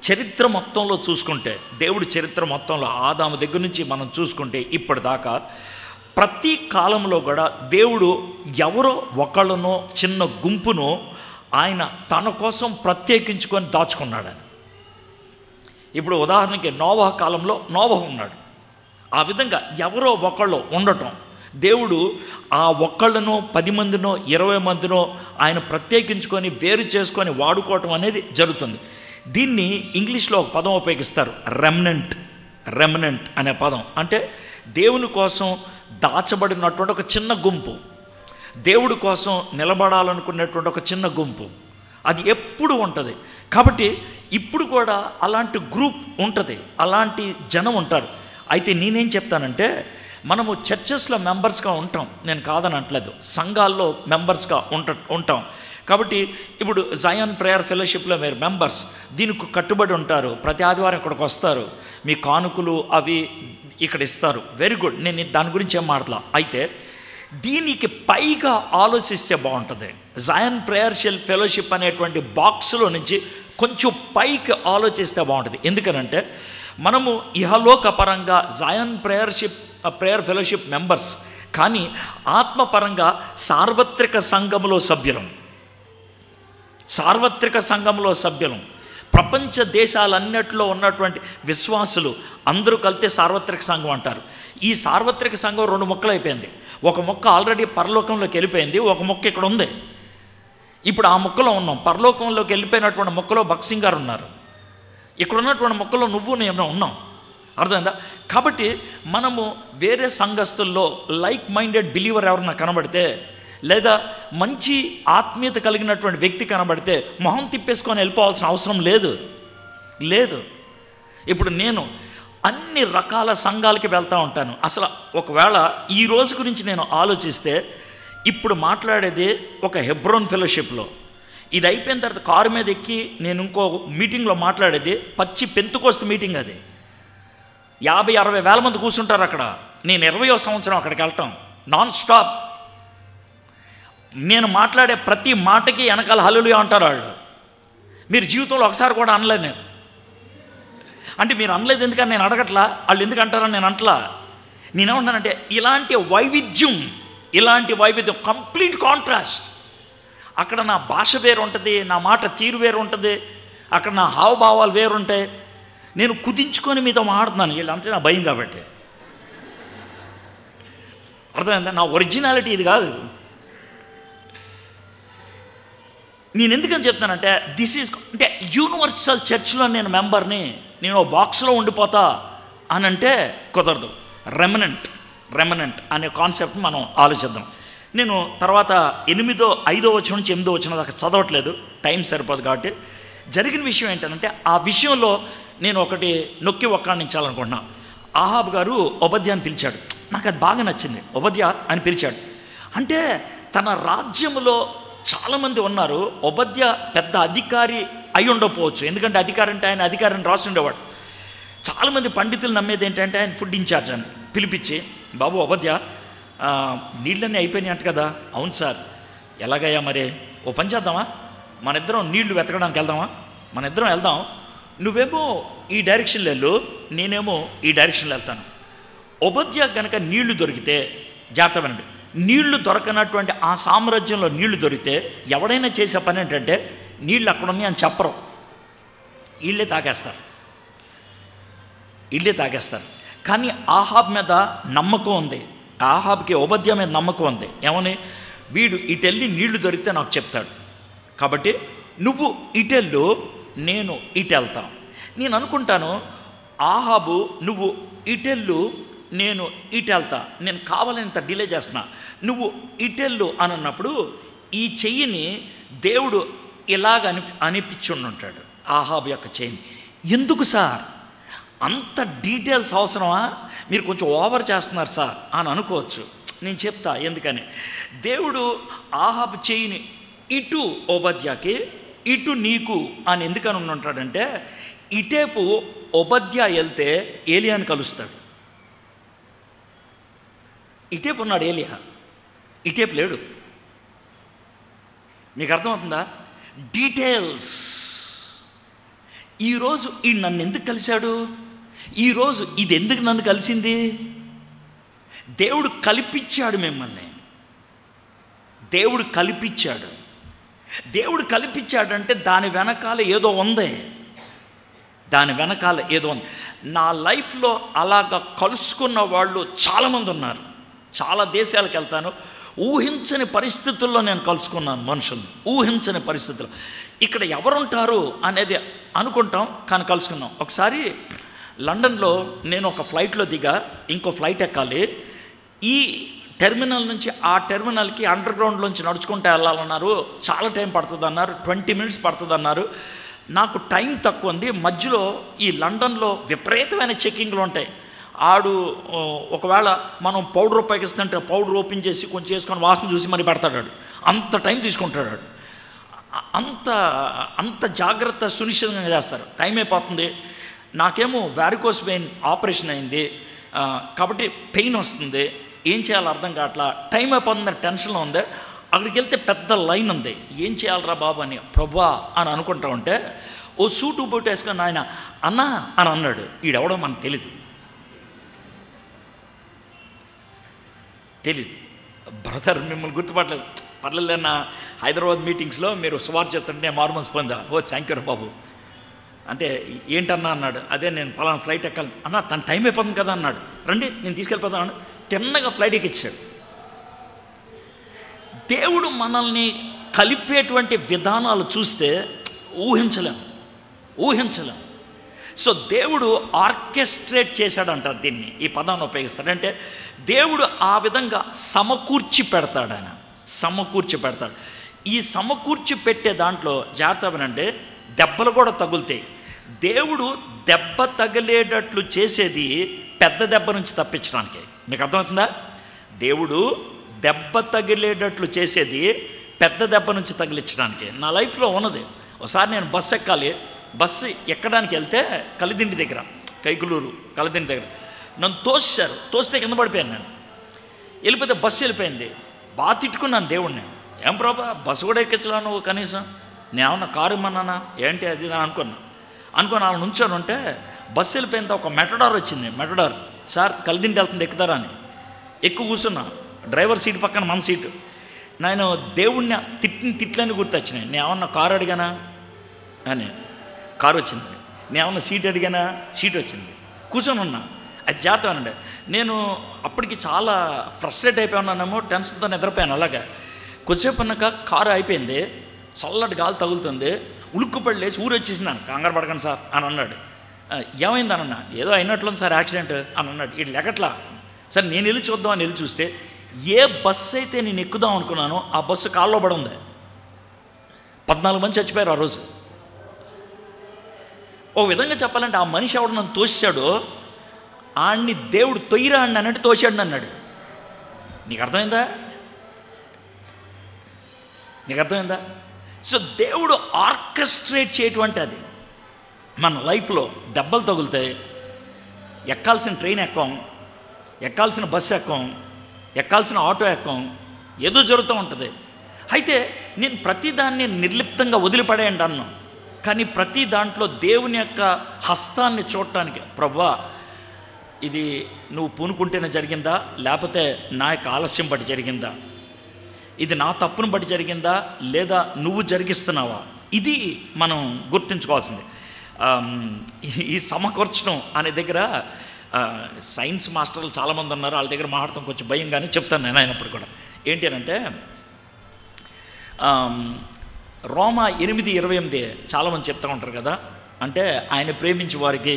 చరిత్ర మొత్తంలో చూసుకుంటే, దేవుడు చరిత్ర మొత్తంలో ఆదాము దగ్గర నుంచి మనం చూసుకుంటే ఇప్పటిదాకా ప్రతి కాలంలో కూడా దేవుడు ఎవరో ఒకళ్ళనో చిన్న గుంపునో ఆయన తన కోసం ప్రత్యేకించుకొని దాచుకున్నాడని. ఇప్పుడు ఉదాహరణకి నోవహ కాలంలో నోవహ ఉన్నాడు. ఆ విధంగా ఎవరో ఒకళ్ళు ఉండటం, దేవుడు ఆ ఒక్కళ్ళనో 10 మందినో 20 మందినో ఆయన ప్రత్యేకించుకొని వేరు చేసుకొని వాడుకోవటం అనేది జరుగుతుంది. దీన్ని ఇంగ్లీష్లో ఒక పదం ఉపయోగిస్తారు, రెమనెంట్ అనే పదం. అంటే దేవుని కోసం దాచబడినటువంటి ఒక చిన్న గుంపు, దేవుడి కోసం నిలబడాలనుకునేటువంటి ఒక చిన్న గుంపు, అది ఎప్పుడు ఉంటుంది. కాబట్టి ఇప్పుడు కూడా అలాంటి గ్రూప్ ఉంటుంది, అలాంటి జనం ఉంటారు. అయితే నేనేం చెప్తానంటే, మనము చర్చెస్లో మెంబర్స్గా ఉంటాం, నేను కాదని అంటలేదు, సంఘాల్లో మెంబర్స్గా ఉంటాం. కాబట్టి ఇప్పుడు జయాన్ ప్రేయర్ ఫెలోషిప్లో మీరు మెంబర్స్, దీనికి కట్టుబడి ఉంటారు, ప్రతి ఆదివారం ఇక్కడికి వస్తారు, మీ కానుకలు అవి ఇక్కడ ఇస్తారు, వెరీ గుడ్, నేను దాని గురించి ఏం మాట్లాడలా. అయితే దీనికి పైగా ఆలోచిస్తే బాగుంటుంది. జయాన్ ప్రేయర్ ఫెలోషిప్ అనేటువంటి బాక్స్లో నుంచి కొంచెం పైకి ఆలోచిస్తే బాగుంటుంది. ఎందుకనంటే మనము ఇహలోకపరంగా జయాన్ ప్రేయర్ ఫెలోషిప్ మెంబర్స్, కానీ ఆత్మపరంగా సార్వత్రిక సంఘములో సభ్యులం. ప్రపంచ దేశాలన్నిట్లో ఉన్నటువంటి విశ్వాసులు అందరూ కలిస్తే సార్వత్రిక సంఘం అంటారు. ఈ సార్వత్రిక సంఘం 2 ముక్కలు అయిపోయింది. ఒక ముక్క ఆల్రెడీ పరలోకంలోకి వెళ్ళిపోయింది, ఒక ముక్క ఇక్కడ ఉంది. ఇప్పుడు ఆ ముక్కలో ఉన్నాం. పరలోకంలోకి వెళ్ళిపోయినటువంటి ముక్కలో భక్సింగ్ గారు ఉన్నారు, ఇక్కడ ఉన్నటువంటి ముక్కలో నువ్వు నేను ఉన్నాం. అర్థమైందా? కాబట్టి మనము వేరే సంఘస్థుల్లో లైక్ మైండెడ్ బిలీవర్ ఎవరన్నా కనబడితే, లేదా మంచి ఆత్మీయత కలిగినటువంటి వ్యక్తి కనబడితే మొహం తిప్పేసుకొని వెళ్ళిపోవాల్సిన అవసరం లేదు. ఇప్పుడు నేను అన్ని రకాల సంఘాలకి వెళ్తూ ఉంటాను. అసలు ఒకవేళ ఈ రోజు గురించి నేను ఆలోచిస్తే, ఇప్పుడు మాట్లాడేది ఒక హెబ్రోన్ ఫెలోషిప్లో, ఇది అయిపోయిన తర్వాత కారు మీద ఎక్కి నేను ఇంకో మీటింగ్లో మాట్లాడేది పచ్చి పెంతుకోస్తు మీటింగ్. అది 50-60 వేల మంది కూర్చుంటారు అక్కడ. నేను 20వ సంవత్సరం అక్కడికి వెళ్ళటం నాన్ స్టాప్. నేను మాట్లాడే ప్రతి మాటకి వెనకాల హల్లెలూయా అంటారు వాళ్ళు. మీరు జీవితంలో ఒకసారి కూడా అనలేదు. నేను అంటే మీరు అనలేదు ఎందుకని నేను అడగట్లా, వాళ్ళు ఎందుకు అంటారని నేను అంటలా. నేనేమంటానంటే ఇలాంటి వైవిధ్యం కంప్లీట్ కాంట్రాస్ట్. అక్కడ నా భాష వేరు ఉంటుంది, నా మాట తీరు వేరు ఉంటుంది, అక్కడ నా హావభావాలు వేరుంటాయి. నేను కుదించుకొని మీతో మాట్లాడుతున్నాను, వీళ్ళంటే నా భయం కాబట్టి. అర్థమైందా? నా ఒరిజినాలిటీ ఇది కాదు. నేను ఎందుకని చెప్తానంటే అంటే యూనివర్సల్ చర్చ్లో నేను మెంబర్ని, నేను బాక్స్లో ఉండిపోతా అని అంటే కుదరదు. రెమనెంట్ అనే కాన్సెప్ట్ మనం ఆలోచిద్దాం. నేను తర్వాత 5వ వచనం నుంచి 8వ వచనం దాకా చదవట్లేదు, టైం సరిపోదు కాబట్టి. జరిగిన విషయం ఏంటంటే, ఆ విషయంలో నేను ఒకటి నొక్కి ఒక్కాణించాలనుకుంటున్నాను. ఆహాబ్ గారు ఒబద్య అని పిలిచాడు. నాకు అది బాగా నచ్చింది. ఒబద్య అని పిలిచాడు. అంటే తన రాజ్యంలో చాలామంది ఉన్నారు. ఓబద్య పెద్ద అధికారి అయి ఉండకపోవచ్చు, ఎందుకంటే అధికారి అంటే ఆయన అధికారిని రాసి ఉండేవాడు. చాలామంది పండితులు నమ్మేది ఏంటంటే ఆయన ఫుడ్ ఇన్ఛార్జ్ అని పిలిపించి, బాబు ఓబద్య నీళ్ళన్నీ అయిపోయినాయి అంట కదా. అవును సార్. ఎలాగయ్యా మరి, ఓ పని చేద్దామా, మన ఇద్దరం నీళ్లు వెతకడానికి వెళ్దామా, మన ఇద్దరం వెళ్దాం, నువ్వేమో ఈ డైరెక్షన్లో వెళ్ళు, నేనేమో ఈ డైరెక్షన్లో వెళ్తాను. ఓబద్య కనుక నీళ్లు దొరికితే, జాగ్రత్త వినండి, నీళ్లు దొరకనటువంటి ఆ సామ్రాజ్యంలో నీళ్లు దొరికితే ఎవడైనా చేసే పని ఏంటంటే నీళ్ళు అక్కడ ఉన్నాయి అని చెప్పరు, వీళ్ళే తాగేస్తారు. కానీ ఆహాబ్ మీద నమ్మకం ఉంది, ఆహాబ్కి ఓబద్య మీద నమ్మకం ఉంది. ఏమని, వీడు ఇటెళ్ళి నీళ్లు దొరికితే నాకు చెప్తాడు, కాబట్టి నువ్వు ఇటెళ్ళు, నేను ఇటెళ్తాను. నేను అనుకుంటాను, ఆహాబు నువ్వు ఇటెళ్ళు, నేను ఇటెళ్తా, నేను కావాలని ఇంత డిలే చేస్తున్నా, నువ్వు ఇటెళ్ళు అని అన్నప్పుడు ఈ చెయ్యిని దేవుడు ఇలాగ అనిపించుండి ఉంటాడు, ఆహాబు యొక్క చెయ్యిని. ఎందుకు సార్ అంత డీటెయిల్స్ అవసరమా, మీరు కొంచెం ఓవర్ చేస్తున్నారు సార్ అని అనుకోవచ్చు. నేను చెప్తా ఎందుకని. దేవుడు ఆహాబు చెయ్యిని ఇటు ఓబద్యాకి, ఇటు నీకు అని ఎందుకని ఉంటాడంటే, ఇటేపు ఓబద్య వెళ్తే ఏలియాని కలుస్తాడు. ఇటేపు ఉన్నాడు ఏలియా, ఇటేపు లేడు. మీకు అర్థమవుతుందా? డీటెయిల్స్. ఈరోజు ఈ నన్ను ఎందుకు కలిశాడు, ఈరోజు ఇది ఎందుకు నన్ను కలిసింది, దేవుడు కల్పించాడు మిమ్మల్ని. దేవుడు కల్పించాడంటే దాని వెనకాల ఏదో ఉంది, నా లైఫ్లో అలాగా కలుసుకున్న వాళ్ళు చాలామంది ఉన్నారు. చాలా దేశాలకు వెళ్తాను, ఊహించని పరిస్థితుల్లో నేను కలుసుకున్నాను మనుషుల్ని, ఊహించని పరిస్థితుల్లో. ఇక్కడ ఎవరుంటారు అనేది అనుకుంటాం, కానీ కలుసుకున్నాం. ఒకసారి లండన్లో నేను ఒక ఫ్లైట్లో దిగా, ఇంకో ఫ్లైట్ ఎక్కాలి. ఈ టెర్మినల్ నుంచి ఆ టెర్మినల్కి అండర్ గ్రౌండ్లోంచి నడుచుకుంటూ వెళ్ళాలన్నారు. చాలా టైం పడుతుంది అన్నారు, 20 minutes పడుతుంది అన్నారు. నాకు టైం తక్కువ ఉంది. మధ్యలో ఈ లండన్లో విపరీతమైన చెక్కింగ్లు ఉంటాయి. ఆడు ఒకవేళ మనం పౌడర్ ఉపయోగిస్తుంటే పౌడర్ ఓపెన్ చేసి కొంచెం చేసుకొని వాసన చూసి మరి పెడతాడు. అంత టైం తీసుకుంటాడు. అంత జాగ్రత్త సునిశ్చితంగా చేస్తారు. టైం అయిపోతుంది. నాకేమో వారికోస్ వెయిన్ ఆపరేషన్ అయింది కాబట్టి పెయిన్ వస్తుంది, ఏం చేయాలో అర్థం కావట్లా, టైం అయిపోతుందని టెన్షన్లో ఉంది. అక్కడికి వెళ్తే పెద్ద లైన్ ఉంది, ఏం చేయాలరా బాబు అని ప్రభువా అని అనుకుంటా ఉంటే ఓ సూటు బూటు వేసుకొని ఆయన అన్నా అని అన్నాడు. ఈడెవడో మనకు తెలీదు. బ్రదర్ మిమ్మల్ని గుర్తుపట్టలేదు, పర్లేదన్నా హైదరాబాద్ మీటింగ్స్లో మీరు సువార్త చెప్తుంటే మార్మన్స్ పొందా. ఓ థ్యాంక్ యూ బాబు అంటే ఏంటన్నా అన్నాడు. అదే నేను పలానా ఫ్లైట్ ఎక్కాలి అన్న, తన టైం అయిపోతుంది కదా అన్నాడు. రండి నేను తీసుకెళ్ళిపోతాను. తిన్నగా ఫ్లైట్ ఎక్కించాడు. దేవుడు మనల్ని కలిపేటువంటి విధానాలు చూస్తే ఊహించలేం. సో దేవుడు ఆర్కెస్ట్రేట్ చేశాడంటారు దీన్ని, ఈ పదాన్ని ఉపయోగిస్తాడు. అంటే దేవుడు ఆ విధంగా సమకూర్చి పెడతాడు. ఈ సమకూర్చి పెట్టే దాంట్లో జాగ్రత్త వినండి, దెబ్బలు కూడా తగులుతాయి. దేవుడు దెబ్బ తగిలేటట్లు చేసేది పెద్ద దెబ్బ నుంచి తప్పించడానికి. మీకు అర్థమవుతుందా? దేవుడు దెబ్బ తగిలేటట్లు చేసేది పెద్ద దెబ్బ నుంచి తగిలించడానికి. నా లైఫ్లో ఉన్నది. ఒకసారి నేను బస్సు ఎక్కాలి, బస్సు ఎక్కడానికి వెళ్తే కలిదిండి దగ్గర, కైకులూరు కలిదిండి దగ్గర నన్ను తోస్తే కింద పడిపోయాను. నేను వెళ్ళిపోతే బస్సు వెళ్ళిపోయింది. బాగా తిట్టుకున్నాను దేవుడిని. ఏం ప్రభా బస్సు కూడా ఎక్కించలా నువ్వు కనీసం, నేనేమన్నా కారు ఇమ్మన్నానా ఏంటి అది అని అనుకోని అలా నుంచొని ఉంటే బస్సు వెళ్ళిపోయిన ఒక మెటడార్ వచ్చింది. మెటడార్ సార్ కలిదిండి వెళ్తుంది ఎక్కుతారా అని ఎక్కువ కూర్చున్నా. డ్రైవర్ సీట్ పక్కన మన సీటు. నేను దేవుణ్ణి తిట్లని గుర్తొచ్చినాయి. నేనేమన్నా కారు అడిగానా అని, కారు వచ్చింది. నేనేమన్నా సీట్ అడిగానా, సీట్ వచ్చింది. కూర్చొని ఉన్నా. అది జాగ్రత్తగానండి. నేను అప్పటికి చాలా ఫ్రస్ట్రేట్ అయిపోయినానేమో, టెన్షన్తో నిద్రపోయాను. అలాగా కొద్దిసేపు అన్నాక కారు అయిపోయింది, చల్లటి గాలి తగులుతుంది. ఉలుక్కుపడి లేచి ఊరు వచ్చేసినాను. కంగారు పడకండి సార్ అని అన్నాడు. ఏమైందని అన్నా, ఏదో అయినట్లుంది సార్ యాక్సిడెంట్ అని అన్నాడు. ఇటు లెగట్లా. సరే నేను వెళ్ళి చూద్దాం అని వెళ్ళి చూస్తే ఏ బస్సు అయితే నేను ఎక్కుదాం అనుకున్నానో ఆ బస్సు కాల్లో పడి ఉంది. 14 మంది చచ్చిపోయారు ఆ రోజు. ఓ విధంగా చెప్పాలంటే ఆ మనిషి ఎవడు నన్ను తోసాడో ఆడిని దేవుడు తొయ్యిరా అని అన్నట్టు తోసాడు అన్నాడు. నీకు అర్థమైందా? నీకు అర్థమైందా? సో దేవుడు ఆర్కెస్ట్రేట్ చేయటువంటి అది మన లైఫ్లో దెబ్బలు తగులుతాయి, ఎక్కాల్సిన ట్రైన్ ఎక్కం, ఎక్కాల్సిన బస్సు ఎక్కం, ఎక్కాల్సిన ఆటో ఎక్కం, ఏదో జరుగుతూ ఉంటుంది. అయితే నేను ప్రతిదాన్ని నిర్లిప్తంగా వదిలిపడేయండి అన్నాను, కానీ ప్రతి దాంట్లో దేవుని యొక్క హస్తాన్ని చూడటానికి, ప్రభువా ఇది నువ్వు పూనుకుంటేనే జరిగిందా, లేకపోతే నా యొక్క ఆలస్యం బట్టి జరిగిందా, ఇది నా తప్పును బట్టి జరిగిందా, లేదా నువ్వు జరిగిస్తున్నావా, ఇది మనం గుర్తుంచుకోవాల్సింది. ఈ సమకూర్చడం అనే దగ్గర సైన్స్ మాస్టర్లు చాలామంది ఉన్నారు, వాళ్ళ దగ్గర మాట్లాడటం కొంచెం భయంగానే చెప్తాను నేను అయినప్పుడు కూడా. ఏంటి అని అంటే రోమా 8:28 చాలామంది చెప్తూ ఉంటారు కదా, అంటే ఆయన ప్రేమించే వారికి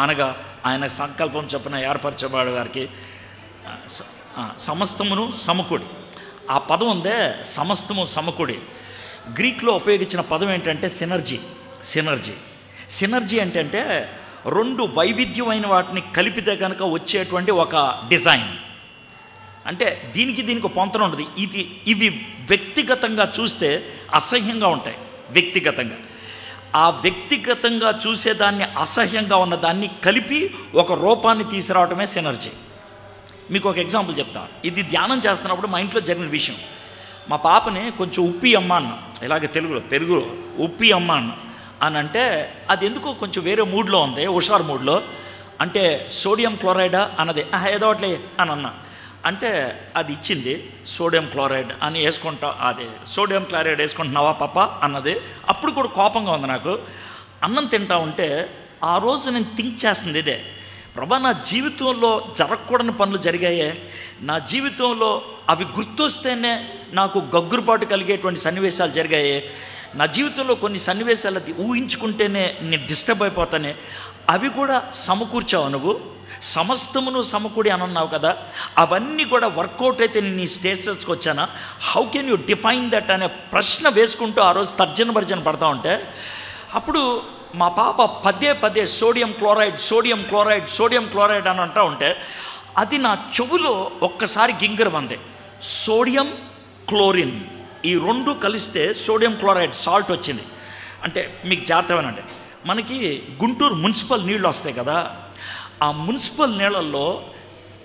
అనగా ఆయన సంకల్పం చొప్పున ఏర్పరచబడే వారికి సమస్తమును సమకూడి. ఆ పదం ఉందే సమస్తము సమకూడి, గ్రీక్లో ఉపయోగించిన పదం ఏంటంటే సినర్జీ. సినర్జీ అంటే రెండు వైవిధ్యమైన వాటిని కలిపితే కనుక వచ్చేటువంటి ఒక డిజైన్. అంటే దీనికి పొంతన ఉండదు. ఇవి వ్యక్తిగతంగా చూస్తే అసహ్యంగా ఉంటాయి. వ్యక్తిగతంగా చూసేదాన్ని, అసహ్యంగా ఉన్నదాన్ని కలిపి ఒక రూపాన్ని తీసుకురావటమే సినర్జీ. మీకు ఒక ఎగ్జాంపుల్ చెప్తా. ఇది ధ్యానం చేస్తున్నప్పుడు మా ఇంట్లో జరిగిన విషయం. మా పాపని కొంచెం ఉప్పి అమ్మ అన్న, ఇలాగే తెలుగులో పెరుగులో ఉప్పి అమ్మ అన్న అని అంటే అది ఎందుకో కొంచెం వేరే మూడ్లో ఉంది, హుషారు మూడ్లో. అంటే సోడియం క్లోరైడా అన్నది, ఏదో అట్లే అని అన్నా. అంటే అది ఇచ్చింది సోడియం క్లోరైడ్ అని వేసుకుంటా, అదే సోడియం క్లోరైడ్ వేసుకుంటున్నావా పాప అన్నది. అప్పుడు కూడా కోపంగా ఉంది నాకు. అన్నం తింటా ఉంటే ఆ రోజు నేను థింక్ చేస్తుంది ఇదే, ప్రభా నా జీవితంలో జరగకూడని పనులు జరిగాయే, నా జీవితంలో అవి గుర్తొస్తేనే నాకు గగ్గురుపాటు కలిగేటువంటి సన్నివేశాలు జరిగాయే, నా జీవితంలో కొన్ని సన్నివేశాలు అది ఊహించుకుంటేనే నేను డిస్టర్బ్ అయిపోతానే, అవి కూడా సమకూర్చావు నువ్వు, సమస్తమును సమకూడి అని అన్నావు కదా, అవన్నీ కూడా వర్కౌట్ అయితే నేను నీ స్టేటస్కి వచ్చానా, how can you define that అనే ప్రశ్న వేసుకుంటూ ఆ రోజు తర్జన పడతా ఉంటే అప్పుడు మా పాప పదే సోడియం క్లోరైడ్ అని అంటూ ఉంటే అది నా చెవులో ఒక్కసారి గింగర ఉంది. సోడియం క్లోరిన్ ఈ రెండు కలిస్తే సోడియం క్లోరైడ్ సాల్ట్ వచ్చింది. అంటే మీకు జాగ్రత్తమేనండి, మనకి గుంటూరు మున్సిపల్ నీళ్ళు వస్తాయి కదా, ఆ మున్సిపల్ నీళ్ళల్లో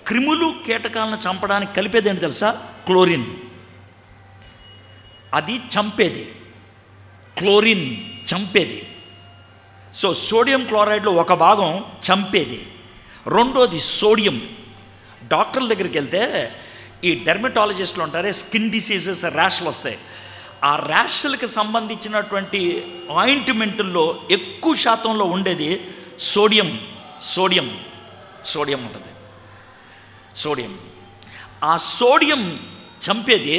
క్రిములు కీటకాలను చంపడానికి కలిపేది ఏంటి తెలుసా? క్లోరిన్. అది చంపేది, క్లోరిన్ చంపేది. సో సోడియం క్లోరైడ్లో ఒక భాగం చంపేది, రెండోది సోడియం. డాక్టర్ల దగ్గరికి వెళ్తే ఈ డెర్మటాలజిస్టులు ఉంటారే, స్కిన్ డిసీజెస్ ర్యాష్లు వస్తాయి. ఆ ర్యాష్లకి సంబంధించినటువంటి ఆయింట్మెంటుల్లో ఎక్కువ శాతంలో ఉండేది సోడియం ఉంటుంది. ఆ సోడియం చంపేది,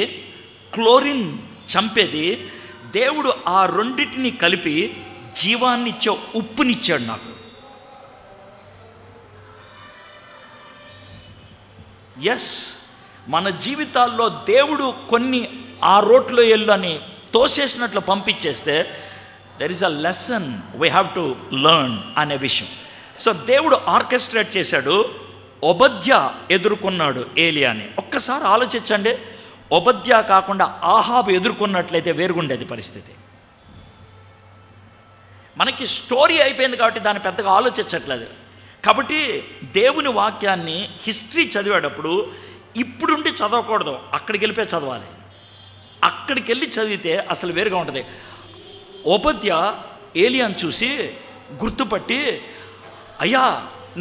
క్లోరిన్ చంపేది. దేవుడు ఆ రెండింటిని కలిపి జీవాన్నిచ్చే ఉప్పునిచ్చాడు నాకు. ఎస్, మన జీవితాల్లో దేవుడు కొన్ని ఆ రోట్లో అని తోసేసినట్లు పంపించేస్తే there is a lesson we have to learn అనే విషయం. సో దేవుడు ఆర్కెస్ట్రేట్ చేశాడు. ఒబద్యా ఎదుర్కొన్నాడు ఏలియాని. ఒక్కసారి ఆలోచించండి, ఒబద్యా కాకుండా ఆహాబు ఎదుర్కొన్నట్లయితే వేరుగుండేది పరిస్థితి. మనకి స్టోరీ అయిపోయింది కాబట్టి దాన్ని పెద్దగా ఆలోచించట్లేదు. కాబట్టి దేవుని వాక్యాన్ని హిస్టరీ చదివేటప్పుడు ఇప్పుడుండి చదవకూడదు, అక్కడికి వెళ్ళిపోయి చదవాలి. అక్కడికి వెళ్ళి చదివితే అసలు వేరుగా ఉంటుంది. ఓబద్యా ఏలియాని చూసి గుర్తుపట్టి, అయ్యా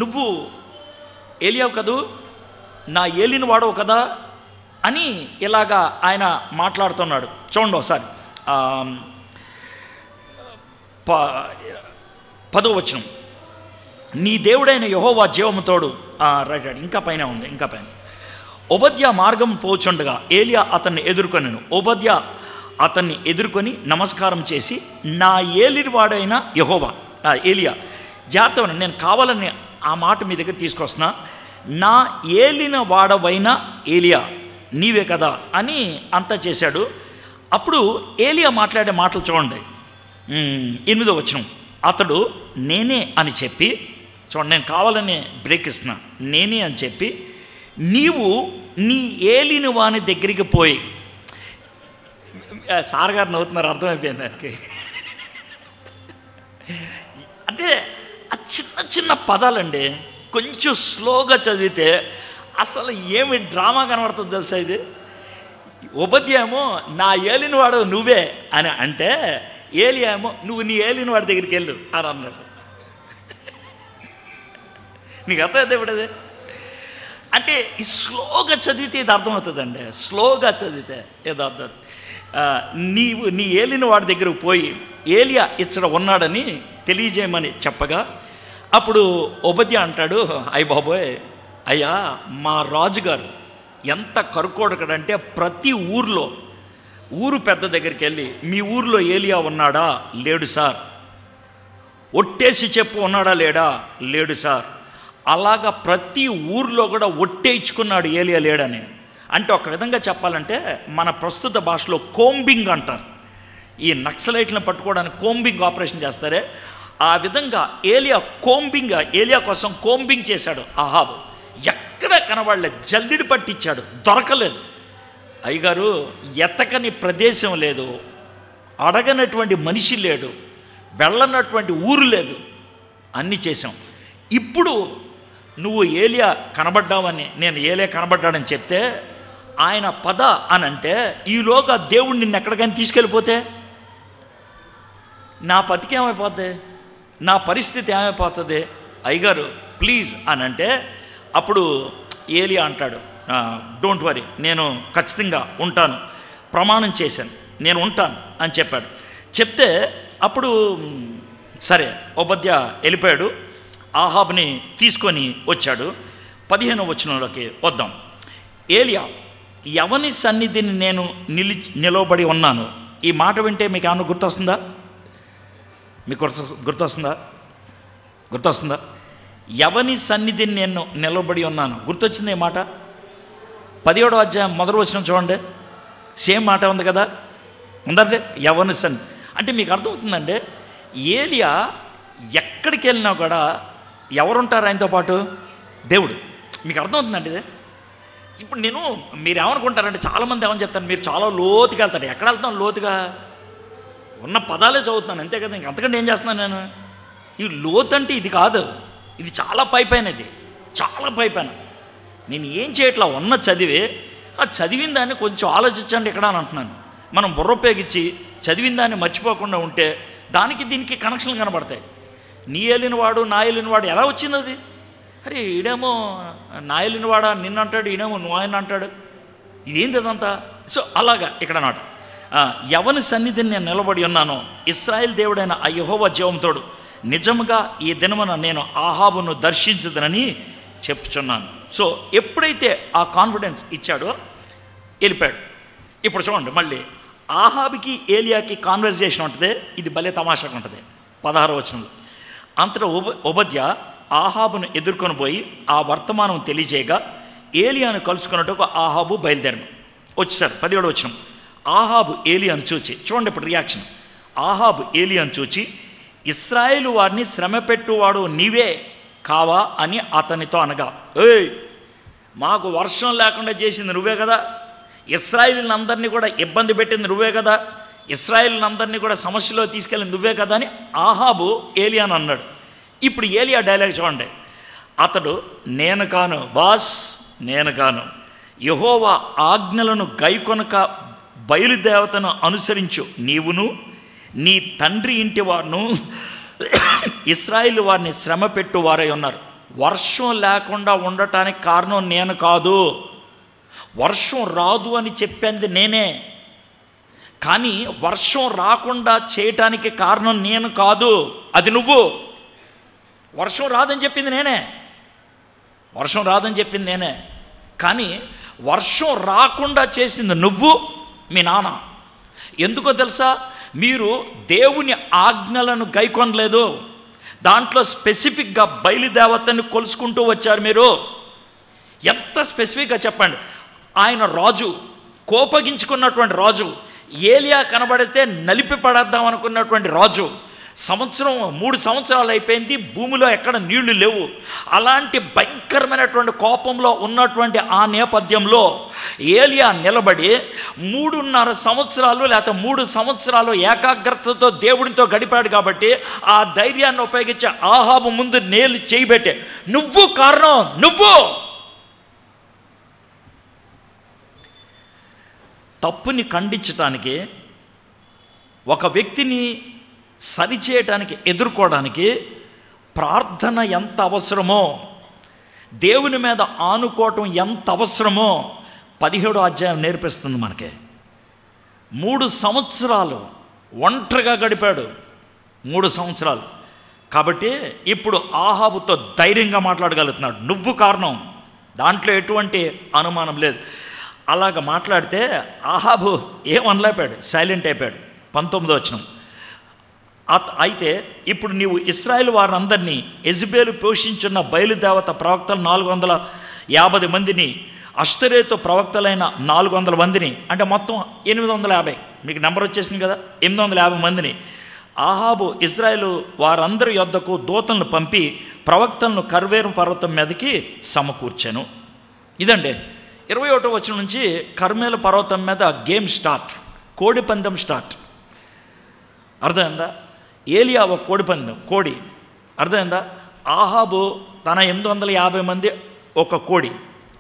నువ్వు ఏలియావు కదూ, నా ఏలిని వాడవు కదా అని ఇలాగా ఆయన మాట్లాడుతున్నాడు. చూడండి ఒకసారి 10వ వచనం. నీ దేవుడైన యెహోవా జీవము తోడు. రైట్, ఇంకా పైన ఉంది, ఇంకా పైన. ఓబద్యా మార్గం పోచుండగా ఏలియా అతన్ని ఎదుర్కొనెను. ఓబద్యా అతన్ని ఎదుర్కొని నమస్కారం చేసి, నా ఏలినవాడైన యెహోవా, ఏలియా జాగ్రత్త, నేను కావాలని ఆ మాట మీ దగ్గర తీసుకొస్తున్నా, నా ఏలిన వాడవైన ఏలియా నీవే కదా అని అంతా చేశాడు. అప్పుడు ఏలియా మాట్లాడే మాటలు చూడండి. 8వ వచనం. అతడు నేనే అని చెప్పి, చూడండి నేను కావాలని బ్రేక్ ఇస్తున్నా, నేనే అని చెప్పి, నీవు నీ ఏలిన వాని దగ్గరికి పోయి, సార్ గారు నవ్వుతున్నారు, అర్థమైపోయింది దానికి. అంటే ఆ చిన్న చిన్న పదాలండి కొంచెం స్లోగా చదివితే అసలు ఏమి డ్రామా కనబడుతుంది తెలుసా. ఇది ఉపధ్య ఏమో నా ఏలినవాడు నువ్వే అని అంటే, ఏలియా ఏమో నువ్వు నీ ఏలినవాడి దగ్గరికి వెళ్ళు అని అన్నాడు. నీకు అర్థమైతే ఇప్పుడు అది అంటే ఈ స్లోగా చదివితే ఇది అర్థమవుతుందండి. స్లోగా చదివితే ఏదో అర్థం. నీవు నీ ఏలిన వాడి దగ్గరకు పోయి ఏలియా ఇక్కడ ఉన్నాడని తెలియజేయమని చెప్పగా, అప్పుడు ఉపధ్య అంటాడు, అయ్య బాబోయ్ అయ్యా, మా రాజుగారు ఎంత కరుకోడకడంటే ప్రతి ఊరు పెద్ద దగ్గరికి వెళ్ళి మీ ఊరిలో ఏలియా ఉన్నాడా? లేడు సార్. ఒట్టేసి చెప్పు, ఉన్నాడా లేడా? లేడు సార్. అలాగా ప్రతి ఊర్లో కూడా ఒట్టేయించుకున్నాడు ఏలియా లేడని. అంటే ఒక విధంగా చెప్పాలంటే మన ప్రస్తుత భాషలో కోంబింగ్ అంటారు. ఈ నక్సలైట్లను పట్టుకోవడానికి కోంబింగ్ ఆపరేషన్ చేస్తారే, ఆ విధంగా ఏలియా కోసం కోంబింగ్ చేశాడు అహాబు. ఎక్కడ కనబడలేదు, జల్లిడి పట్టించాడు, దొరకలేదు. అయ్యగారు ఎతకని ప్రదేశం లేదు, అడగనటువంటి మనిషి లేడు, వెళ్ళనటువంటి ఊరు లేదు, అన్నీ చేశాం. ఇప్పుడు నువ్వు ఏలియా కనబడ్డావని, నేను ఏలియా కనబడ్డాడని చెప్తే ఆయన పద అని అంటే, ఈలోగా దేవుడు నిన్ను ఎక్కడికైనా తీసుకెళ్ళిపోతే నా బతికి ఏమైపోతుంది, నా పరిస్థితి ఏమైపోతుంది? అయ్యగారు ప్లీజ్ అని అంటే, అప్పుడు ఏలియా అంటాడు, డోంట్ వరీ, నేను ఖచ్చితంగా ఉంటాను, ప్రమాణం చేశాను, నేను ఉంటాను అని చెప్పాడు. చెప్తే అప్పుడు సరే ఉపధ్య వెళ్ళిపోయాడు, ఆహాబుని తీసుకొని వచ్చాడు. 15వ వచనంలోకి వద్దాం. ఏలియా, ఎవని సన్నిధిని నేను నిలవబడి ఉన్నాను. ఈ మాట వింటే మీకు ఏమన్నా గుర్తొస్తుందా? మీకు గుర్తొస్తుందా? ఎవని సన్నిధిని నేను నిలబడి ఉన్నాను, గుర్తొచ్చింది ఈ మాట. 17వ అధ్యాయం మొదటి వచనం చూడండి, సేమ్ మాట ఉంది కదా, ఉందండి. ఎవని సన్నిధి అంటే మీకు అర్థమవుతుందండి, ఏలియా ఎక్కడికి వెళ్ళినా కూడా ఎవరుంటారు ఆయనతో పాటు? దేవుడు. మీకు అర్థమవుతుందండి ఇది. ఇప్పుడు మీరు ఏమనుకుంటారంటే, చాలామంది ఏమని చెప్తాను, మీరు చాలా లోతుగా వెళ్తారు. ఎక్కడ వెళ్తాను లోతుగా? ఉన్న పదాలే చదువుతున్నాను అంతే కదా, ఇంక అంతకంటే ఏం చేస్తున్నాను నేను? ఈ లోతు అంటే ఇది కాదు, ఇది చాలా పైపైనది, చాలా పైపైన. నేను ఏం చేయట్లా, ఉన్న చదివి ఆ చదివిన దాన్ని కొంచెం ఆలోచించండి ఇక్కడ అని అంటున్నాను. మనం బుర్ర ఉపయోగించి చదివిన దాన్ని మర్చిపోకుండా ఉంటే దానికి దీనికి కనెక్షన్లు కనబడతాయి. నీ ఏలినవాడు నా ఏలినవాడు ఎలా వచ్చింది అది? అరే ఈడేమో నా ఏలినవాడా నిన్ను అంటాడు, ఈడేమో నువ్వు ఆయన అంటాడు, ఇదేంటి అదంతా? సో అలాగా ఇక్కడ నాట, ఎవని సన్నిధిని నేను నిలబడి ఉన్నానో, ఇశ్రాయేల్ దేవుడైన ఆ యెహోవా జీవంతోడు నిజంగా ఈ దినమున నేను ఆహాబును దర్శించదనని చెప్పుచున్నాను. సో ఎప్పుడైతే ఆ కాన్ఫిడెన్స్ ఇచ్చాడో వెళ్ళిపోయాడు. ఇప్పుడు చూడండి, మళ్ళీ ఆహాబుకి ఏలియాకి కాన్వర్జేషన్ ఉంటుంది. ఇది భలే తమాషాగా ఉంటుంది. 16వ వచనంలో, అంతటా ఉపధ్య ఆహాబును ఎదుర్కొని పోయి ఆ వర్తమానం తెలియజేయగా ఏలియాను కలుసుకున్నట్టుకు ఆహాబు బయలుదేరను వచ్చేసారు. 17వ వచనం, ఆహాబు ఏలియాను చూచి, చూడండి ఇప్పుడు రియాక్షన్. ఆహాబు ఏలియాను చూచి, ఇశ్రాయేలు వారిని శ్రమ పెట్టువాడు నీవే కావా అని అతనితో అనగా, ఏయ్ మాకు వర్షం లేకుండా చేసింది నువ్వే కదా, ఇశ్రాయేలునందరినీ కూడా ఇబ్బంది పెట్టింది నువ్వే కదా, ఇశ్రాయేలునందరినీ కూడా సమస్యలో తీసుకెళ్ళింది నువ్వే కదా అని ఆహాబు ఏలియాను అన్నాడు. ఇప్పుడు ఏలియా డైలాగ్ చూడండి. అతడు, నేను కాను బాస్, నేను కాను, యెహోవా ఆజ్ఞలను గైకొనక బయలుదేవతను అనుసరించు నీవును నీ తండ్రి ఇంటి వారును ఇశ్రాయేలు వారిని శ్రమ పెట్టు వారై ఉన్నారు. వర్షం లేకుండా ఉండటానికి కారణం నేను కాదు, వర్షం రాదు అని చెప్పింది నేనే, కానీ వర్షం రాకుండా చేయటానికి కారణం నేను కాదు, అది నువ్వు. వర్షం రాదని చెప్పింది నేనే, వర్షం రాదని చెప్పింది నేనే, కానీ వర్షం రాకుండా చేసింది నువ్వు, మీ నాన్న. ఎందుకో తెలుసా? మీరు దేవుని ఆజ్ఞలను గైకొనలేదు. దాంట్లో స్పెసిఫిక్గా బయలుదేవతని కొలుసుకుంటూ వచ్చారు మీరు. ఎంత స్పెసిఫిక్గా చెప్పండి. ఆయన రాజు, కోపగించుకున్నటువంటి రాజు, ఏలియా కనబడితే నలిపి పడేద్దాం అనుకున్నటువంటి రాజు, సంవత్సరం 3 సంవత్సరాలు అయిపోయింది, భూమిలో ఎక్కడ నీళ్లు లేవు. అలాంటి భయంకరమైనటువంటి కోపంలో ఉన్నటువంటి ఆ నేపథ్యంలో ఏలియా నిలబడి 3.5 సంవత్సరాలు లేకపోతే 3 సంవత్సరాలు ఏకాగ్రతతో దేవుడితో గడిపాడు. కాబట్టి ఆ ధైర్యాన్ని ఉపయోగించి ఆహాబు ముందు నేలు చేయబెట్టే, నువ్వు కారణం, నువ్వు తప్పుని ఖండించటానికి, ఒక వ్యక్తిని సరిచేయటానికి, ఎదుర్కోవడానికి ప్రార్థన ఎంత అవసరమో, దేవుని మీద ఆనుకోవటం ఎంత అవసరమో 17వ అధ్యాయం నేర్పిస్తుంది మనకి. 3 సంవత్సరాలు ఒంటరిగా గడిపాడు, 3 సంవత్సరాలు. కాబట్టి ఇప్పుడు ఆహాబుతో ధైర్యంగా మాట్లాడగలుగుతున్నాడు. నువ్వు కారణం, దాంట్లో ఎటువంటి అనుమానం లేదు. అలాగ మాట్లాడితే ఆహాబు ఏమనలేపాడు, సైలెంట్ అయిపోయాడు. 19వ వచనం, అయితే ఇప్పుడు నీవు ఇశ్రాయేల్ వారందరినీ, యెజెబెలు పోషించున్న బయలుదేవత ప్రవక్తలు 450 మందిని, అష్టరేతు ప్రవక్తలైన 400 మందిని, అంటే మొత్తం 850, మీకు నెంబర్ వచ్చేసింది కదా, 850 మందిని ఆహాబు ఇశ్రాయేలు వారందరి యొద్దకు దూతలను పంపి ప్రవక్తలను కర్వేరు పర్వతం మీదకి సమకూర్చాను. ఇదండి 21వ వచనం నుంచి కర్మేలు పర్వతం మీద గేమ్ స్టార్ట్, కోడి పందెం స్టార్ట్. అర్థమైందా? ఏలియా ఒక కోడి పందెం, కోడి. అర్థమైందా? ఆహాబు తన 850 మంది ఒక కోడి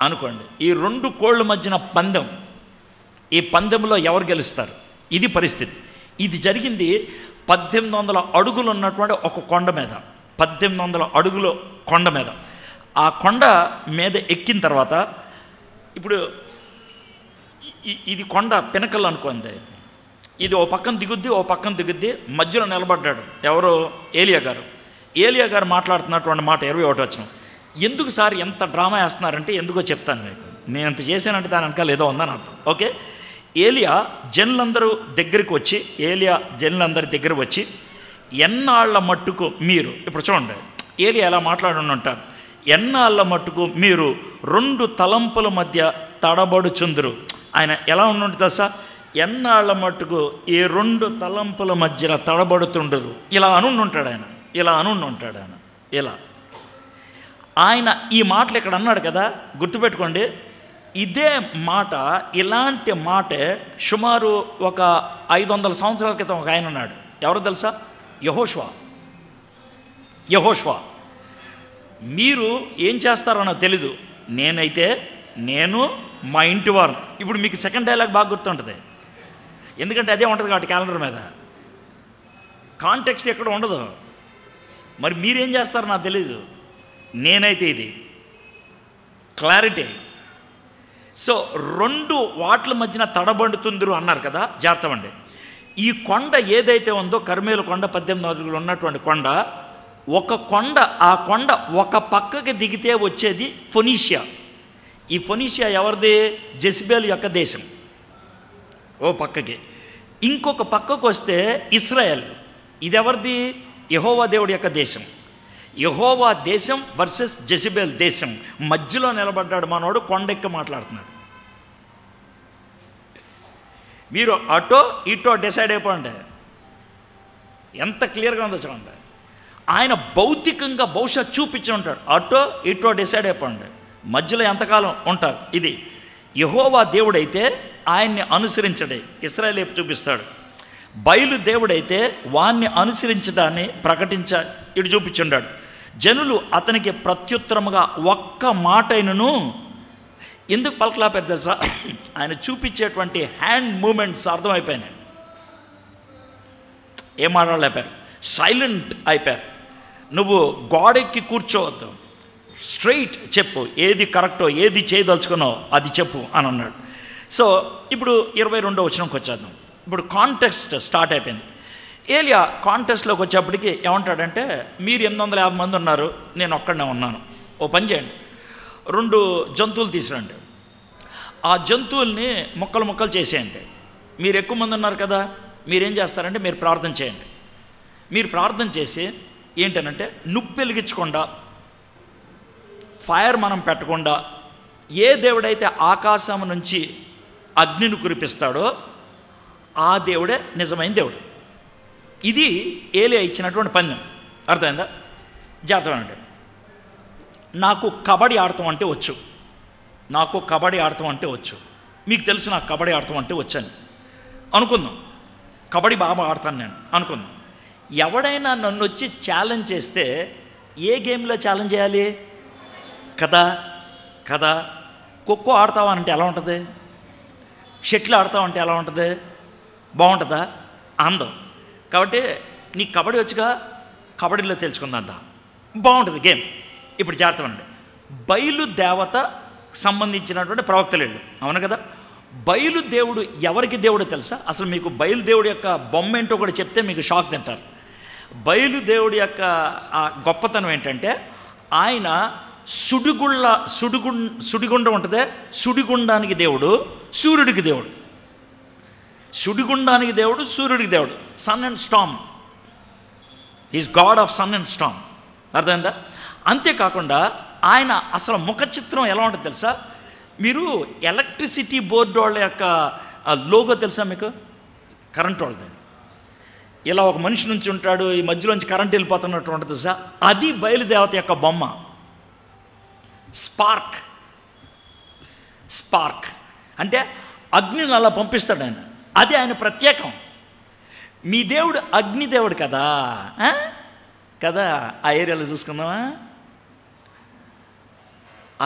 అనుకోండి. ఈ 2 కోళ్ళ మధ్యన పందెం. ఈ పందెంలో ఎవరు గెలుస్తారు, ఇది పరిస్థితి. ఇది జరిగింది 1800 అడుగులు ఉన్నటువంటి ఒక కొండ మీద, 1800 అడుగుల కొండ మీద. ఆ కొండ మీద ఎక్కిన తర్వాత, ఇప్పుడు ఇది కొండ పినకల్ అనుకోండి, ఇది ఓ పక్కన దిగుద్ది, ఓ పక్కన దిగుద్ది, మధ్యలో నిలబడ్డాడు ఎవరు, ఏలియా గారు. ఏలియా గారు మాట్లాడుతున్నటువంటి మాట 21వ వచనం. ఎందుకు సార్ ఎంత డ్రామా వేస్తున్నారంటే ఎందుకో చెప్తాను మీకు. నేను ఎంత చేశానంటే దాని వెనకాల ఏదో ఉందని అర్థం. ఓకే, ఏలియా జనులందరూ దగ్గరికి వచ్చి, ఏలియా జనులందరి దగ్గర వచ్చి, ఎన్నాళ్ళ మట్టుకు మీరు, ఇప్పుడు చూడండి ఏలియా ఎలా మాట్లాడుని ఉంటారు, ఎన్నాళ్ళ మట్టుకు మీరు 2 తలంపుల మధ్య తడబడుచుందురు. ఆయన ఎలా ఉండి తెలుసా, ఎన్నాళ్ళ మట్టుకు ఈ 2 తలంపుల మధ్యలో తడబడుతుండరు. ఇలా అనుంటాడు ఆయన, ఇలా అనుంటాడు ఆయన, ఇలా. ఆయన ఈ మాటలు ఇక్కడ అన్నాడు కదా, గుర్తుపెట్టుకోండి. ఇదే మాట, ఇలాంటి మాటే సుమారు ఒక 500 సంవత్సరాల క్రితం ఒక ఆయన ఉన్నాడు. ఎవరు తెలుసా? యెహోషువ. మీరు ఏం చేస్తారో నాకు తెలీదు, నేనైతే నేను మా ఇంటి వారు. ఇప్పుడు మీకు సెకండ్ డైలాగ్ బాగా గుర్తుంటుంది, ఎందుకంటే అదే ఉంటుంది కాబట్టి క్యాలెండర్ మీద, కాంటెక్స్ట్ ఎక్కడ ఉండదు. మరి మీరేం చేస్తారో నాకు తెలీదు, నేనైతే ఇది క్లారిటీ. సో 2 వాట్ల మధ్యన తడబడుతుందిరు అన్నారు కదా, జాగ్రత్త అండి. ఈ కొండ ఏదైతే ఉందో, కర్మేలు కొండ, 18 అడుగులు ఉన్నటువంటి కొండ, ఒక కొండ, ఆ కొండ ఒక పక్కకి దిగితే వచ్చేది ఫొనీషియా. ఈ ఫొనీషియా ఎవరిది? జెజబెల్ యొక్క దేశం ఓ పక్కకి. ఇంకొక పక్కకు వస్తే ఇశ్రాయేల్, ఇది ఎవరిది? యెహోవా దేవుడి యొక్క దేశం. యెహోవా దేశం వర్సెస్ జెజబెల్ దేశం మధ్యలో నిలబడ్డాడు మనోడు, కొండెక్కి మాట్లాడుతున్నాడు. మీరు అటో ఇటో డిసైడ్ అయిపోండి, ఎంత క్లియర్గా ఉందో చూడండి. ఆయన భౌతికంగా బహుశా చూపించి ఉంటాడు, అటో ఇటో డిసైడ్ అయిపోండి, మధ్యలో ఎంతకాలం ఉంటారు. ఇది యెహోవా దేవుడైతే ఆయన్ని అనుసరించడే ఇశ్రాయేలు వైపు చూపిస్తాడు. బయలు దేవుడైతే వాణ్ణి అనుసరించడాన్ని ఇటు చూపించుండాడు. జనులు అతనికి ప్రత్యుత్తరముగా ఒక్క మాటైనను ఎందుకు పలకలాపారు తెలుసా? ఆయన చూపించేటువంటి హ్యాండ్ మూమెంట్స్ అర్థమైపోయినాయి. ఏం మాట్లాడలేపారు, సైలెంట్ అయిపోయారు. నువ్వు గోడెక్కి కూర్చోవద్దు, స్ట్రైట్ చెప్పు, ఏది కరెక్టో, ఏది చేయదలుచుకున్నావు అది చెప్పు అని అన్నాడు. సో ఇప్పుడు 22వ వచనంకి వచ్చేద్దాం. ఇప్పుడు కాంటెక్స్ట్ స్టార్ట్ అయిపోయింది. ఏలియా కాంటెస్ట్లోకి వచ్చేప్పటికి ఏమంటాడంటే, మీరు 850 మంది ఉన్నారు, నేను ఒక్కడనే ఉన్నాను. ఓ పని చేయండి, 2 జంతువులు తీసుకురండి, ఆ జంతువుల్ని ముక్కలు చేసేయండి. మీరు ఎక్కువ మంది ఉన్నారు కదా, మీరేం చేస్తారంటే మీరు ప్రార్థన చేయండి. మీరు ప్రార్థన చేసి ఏంటనంటే, నువ్వు వెలిగించకుండా, ఫైర్ మనం పెట్టకుండా, ఏ దేవుడైతే ఆకాశం నుంచి అగ్నిని కురిపిస్తాడో ఆ దేవుడే నిజమైన దేవుడు. ఇది ఏలియా ఇచ్చినటువంటి పందెం. అర్థమైందా? జాగ్రత్త అంటే నాకు కబడ్డీ ఆడటం అంటే వచ్చు, నాకు కబడ్డీ ఆడటం అంటే వచ్చు, మీకు తెలుసు నాకు కబడ్డీ ఆడటం అంటే వచ్చని అనుకుందాం. కబడ్డీ బాగా ఆడతాను నేను అనుకుందాం. ఎవడైనా నన్ను వచ్చి ఛాలెంజ్ చేస్తే ఏ గేమ్లో ఛాలెంజ్ చేయాలి? కదా కదా ఖోఖో ఆడతావా అంటే ఎలా ఉంటుంది? షటిల్ ఆడతావు అంటే ఎలా ఉంటుంది? బాగుంటుందా? అందం. కాబట్టి నీకు కబడ్డీ వచ్చుగా, కబడ్డీలో తెలుసుకుందా, బాగుంటుంది గేమ్. ఇప్పుడు జాగ్రత్త అండి, బయలు దేవత సంబంధించినటువంటి ప్రవక్తలు వీళ్ళు, అవును కదా? బయలు దేవుడు ఎవరికి దేవుడు తెలుసా? అసలు మీకు బయలు దేవుడి యొక్క బొమ్మ ఏంటో కూడా చెప్తే మీకు షాక్ తింటారు. బయలు దేవుడి యొక్క ఆ గొప్పతనం ఏంటంటే ఆయన సుడిగుండం ఉంటుందే, సుడిగుండానికి దేవుడు, సూర్యుడికి దేవుడు. సుడిగుండానికి దేవుడు, సూర్యుడికి దేవుడు. Sun and storm, is god of sun and storm. అర్థమైందా? అంతేకాకుండా ఆయన అసలు ముఖ చిత్రం ఎలా ఉంటుంది తెలుసా? మీరు ఎలక్ట్రిసిటీ బోర్డు వాళ్ళ యొక్క లోగో తెలుసా మీకు? కరెంట్ వాళ్ళది. ఇలా ఒక మనిషి నుంచి ఉంటాడు, ఈ మధ్యలోంచి కరెంట్ వెళ్ళిపోతున్నట్టు ఉంటుంది తెలుసా? అది బయలుదేవత యొక్క బొమ్మ. స్పార్క్, స్పార్క్ అంటే అగ్నిని అలా పంపిస్తాడు ఆయన. అది ఆయన ప్రత్యేకం. మీ దేవుడు అగ్నిదేవుడు కదా, కదా? ఆ ఏరియాలో చూసుకుందామా?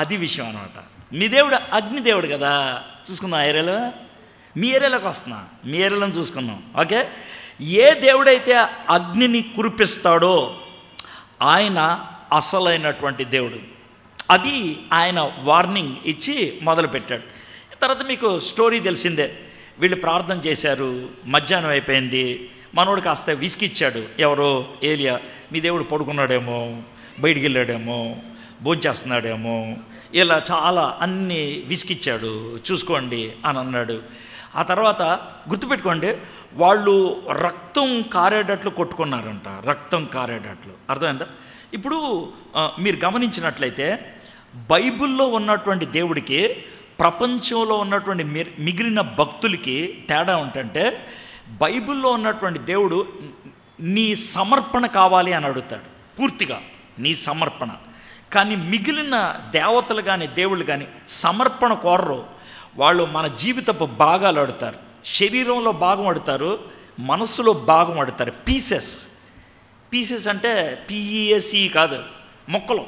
అది విషయం అనమాట. మీ దేవుడు అగ్నిదేవుడు కదా, చూసుకుందాం ఆ ఏరియాలో. మీ ఏరియాలోకి వస్తున్నా, మీ ఏరియాలో చూసుకుందాం. ఓకే, ఏ దేవుడైతే అగ్నిని కురిపిస్తాడో ఆయన అసలైనటువంటి దేవుడు. అది ఆయన వార్నింగ్ ఇచ్చి మొదలుపెట్టాడు. తర్వాత మీకు స్టోరీ తెలిసిందే. వీళ్ళు ప్రార్థన చేశారు, మధ్యాహ్నం అయిపోయింది, మనోడు కాస్త విసికిచ్చాడు. ఎవరో? ఏలియా. మీ దేవుడు పడుకున్నాడేమో, బయటికి వెళ్ళాడేమో, భోంచేస్తున్నాడేమో, ఇలా చాలా అన్నీ విసికిచ్చాడు, చూసుకోండి అని అన్నాడు. ఆ తర్వాత గుర్తుపెట్టుకోండి, వాళ్ళు రక్తం కారేటట్లు కొట్టుకున్నారంట, రక్తం కారేటట్లు. అర్థమైందా? ఇప్పుడు మీరు గమనించినట్లయితే బైబిల్లో ఉన్నటువంటి దేవుడికి ప్రపంచంలో ఉన్నటువంటి మిగిలిన భక్తులకి తేడా ఉంటుంటే, బైబిల్లో ఉన్నటువంటి దేవుడు నీ సమర్పణ కావాలి అని అడుగుతాడు, పూర్తిగా నీ సమర్పణ. కానీ మిగిలిన దేవతలు కానీ దేవుళ్ళు కానీ సమర్పణ కోరరు. వాళ్ళు మన జీవితపు భాగాలు అడుగుతారు, శరీరంలో భాగం అడుగుతారు, మనసులో భాగం అడుగుతారు. పీసెస్, పీసెస్ అంటే పిఈఎస్ఈ కాదు, మొక్కలు,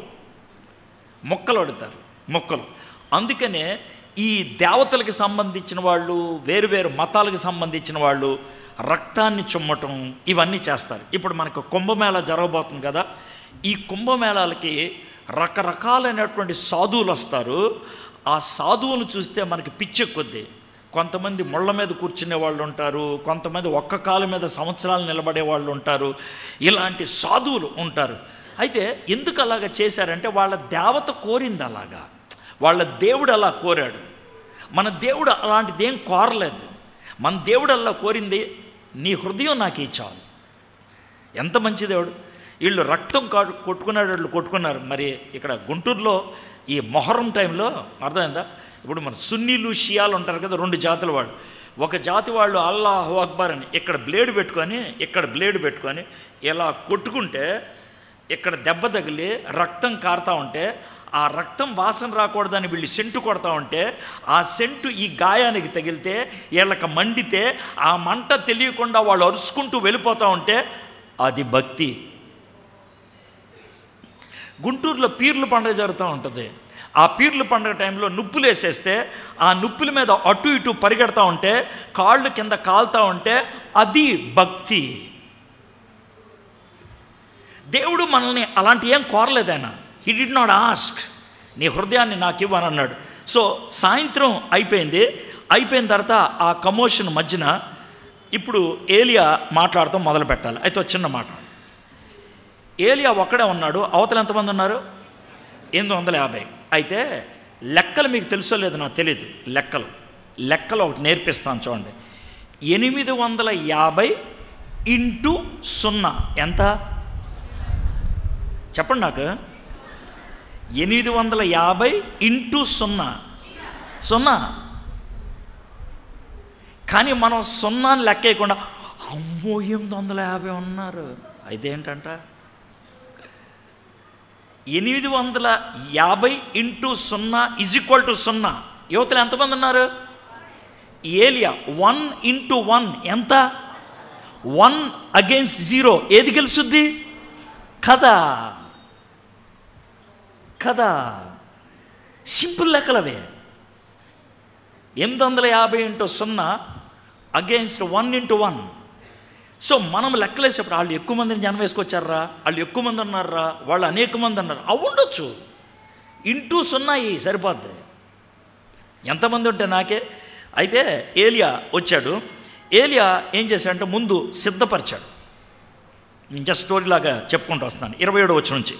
మొక్కలు అడుగుతారు, మొక్కలు. అందుకనే ఈ దేవతలకు సంబంధించిన వాళ్ళు, వేరు వేరు మతాలకు సంబంధించిన వాళ్ళు రక్తాన్ని చుమ్మటం ఇవన్నీ చేస్తారు. ఇప్పుడు మనకు కుంభమేళా జరగబోతుంది కదా, ఈ కుంభమేళాలకి రకరకాలైనటువంటి సాధువులు వస్తారు. ఆ సాధువులు చూస్తే మనకి పిచ్చెక్కుద్ది. కొంతమంది ముళ్ళ మీద కూర్చునే వాళ్ళు ఉంటారు, కొంతమంది ఒక్క కాలు మీద సంవత్సరాలు నిలబడే వాళ్ళు ఉంటారు, ఇలాంటి సాధువులు ఉంటారు. అయితే ఎందుకు అలాగా చేశారంటే వాళ్ళ దేవత కోరింది అలాగా, వాళ్ళ దేవుడు అలా కోరాడు. మన దేవుడు అలాంటిది ఏం కోరలేదు. మన దేవుడు అలా కోరింది, నీ హృదయం నాకు ఇచ్చావు. ఎంత మంచి దేవుడు. వీళ్ళు రక్తం కొట్టుకునేటట్లు కొట్టుకున్నారు. మరి ఇక్కడ గుంటూరులో ఈ మొహరం టైంలో అర్థమైందా? ఇప్పుడు మన సున్నీలు షియాలు ఉంటారు కదా, రెండు జాతుల వాళ్ళు. ఒక జాతి వాళ్ళు అల్లాహు అక్బర్ అని ఇక్కడ బ్లేడ్ పెట్టుకొని, ఇక్కడ బ్లేడ్ పెట్టుకొని ఇలా కొట్టుకుంటే ఇక్కడ దెబ్బ తగిలి రక్తం కారుతూ ఉంటే, ఆ రక్తం వాసన రాకూడదని వీళ్ళు సెంటు కొడతా ఉంటే, ఆ సెంటు ఈ గాయానికి తగిలితే వీళ్ళకి మండితే ఆ మంట తెలియకుండా వాళ్ళు అరుచుకుంటూ వెళ్ళిపోతూ ఉంటే అది భక్తి. గుంటూరులో పీర్ల పండుగ జరుగుతూ ఉంటుంది. ఆ పీర్ల పండుగ టైంలో నుప్పులు వేసేస్తే ఆ నుప్పుల మీద అటు ఇటు పరిగెడతా ఉంటే, కాళ్ళు కింద కాలుతూ ఉంటే అది భక్తి. దేవుడు మనల్ని అలాంటి ఏం కోరలేదు. ఆయన హీ డిడ్ నాట్ ఆస్క్, నీ హృదయాన్ని నాకు ఇవ్వని అన్నాడు. సో సాయంత్రం అయిపోయింది. అయిపోయిన తర్వాత ఆ కమోషన్ మధ్యన ఇప్పుడు ఏలియా మాట్లాడటం మొదలు పెట్టాలి. అయితే ఒక చిన్న మాట, ఏలియా ఒక్కడే ఉన్నాడు, అవతల ఎంతమంది ఉన్నారు? 850. అయితే లెక్కలు మీకు తెలుసో లేదో నాకు తెలియదు. లెక్కలు ఒకటి నేర్పిస్తాను చూడండి. 850 ఇంటూ 0 ఎంత చెప్పండి నాకు? 850 ఇంటూ 0. కానీ మనం 0 లెక్కేయకుండా అమ్మో 850 ఉన్నారు. అయితే ఏంటంట 850 ఇంటూ 0 = 0. యువతలు ఎంతమంది ఉన్నారు? ఏలియా 1 ఇంటూ 1 ఎంత? 1 అగెయిన్స్ట్ 0. ఏది గెలుస్తుంది? కదా కదా, సింపుల్ లెక్కలవే. 850 ఇంటూ 0 అగెయిన్స్ట్ 1 ఇంటూ 1. సో మనం లెక్కలేసేప్పుడు వాళ్ళు ఎక్కువ మందిని జనం వేసుకొచ్చారా, వాళ్ళు ఎక్కువ మంది ఉన్నారా, వాళ్ళు అనేక మంది అన్నారు, అవ్వండొచ్చు. ఇంటూ 0 సరిపోద్ది. ఎంతమంది ఉంటే నాకే. అయితే ఏలియా వచ్చాడు. ఏలియా ఏం చేశాడంటే ముందు సిద్ధపరిచాడు. నేను జస్ట్ స్టోరీలాగా చెప్పుకుంటూ వస్తున్నాను. 27వ వచనం నుంచి.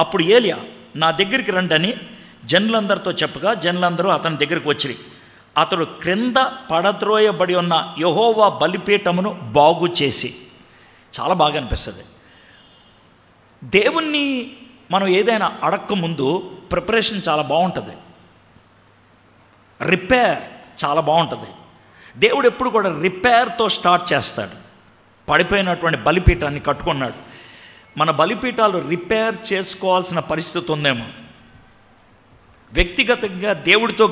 అప్పుడు ఏలియా నా దగ్గరికి రండి అని జనులందరితో చెప్పగా జనులందరూ అతని దగ్గరికి వచ్చిరి. అతడు క్రింద పడద్రోయబడి ఉన్న యెహోవా బలిపీఠమును బాగు చేసి, చాలా బాగా అనిపిస్తుంది. దేవుణ్ణి మనం ఏదైనా అడక్క ముందు ప్రిపరేషన్ చాలా బాగుంటుంది, రిపేర్ చాలా బాగుంటుంది. దేవుడు ఎప్పుడు కూడా రిపేర్తో స్టార్ట్ చేస్తాడు. పడిపోయినటువంటి బలిపీఠాన్ని కట్టుకున్నాడు. మన బలిపీఠాలు రిపేర్ చేసుకోవాల్సిన పరిస్థితి ఉందేమో. వ్యక్తిగతంగా దేవుడితో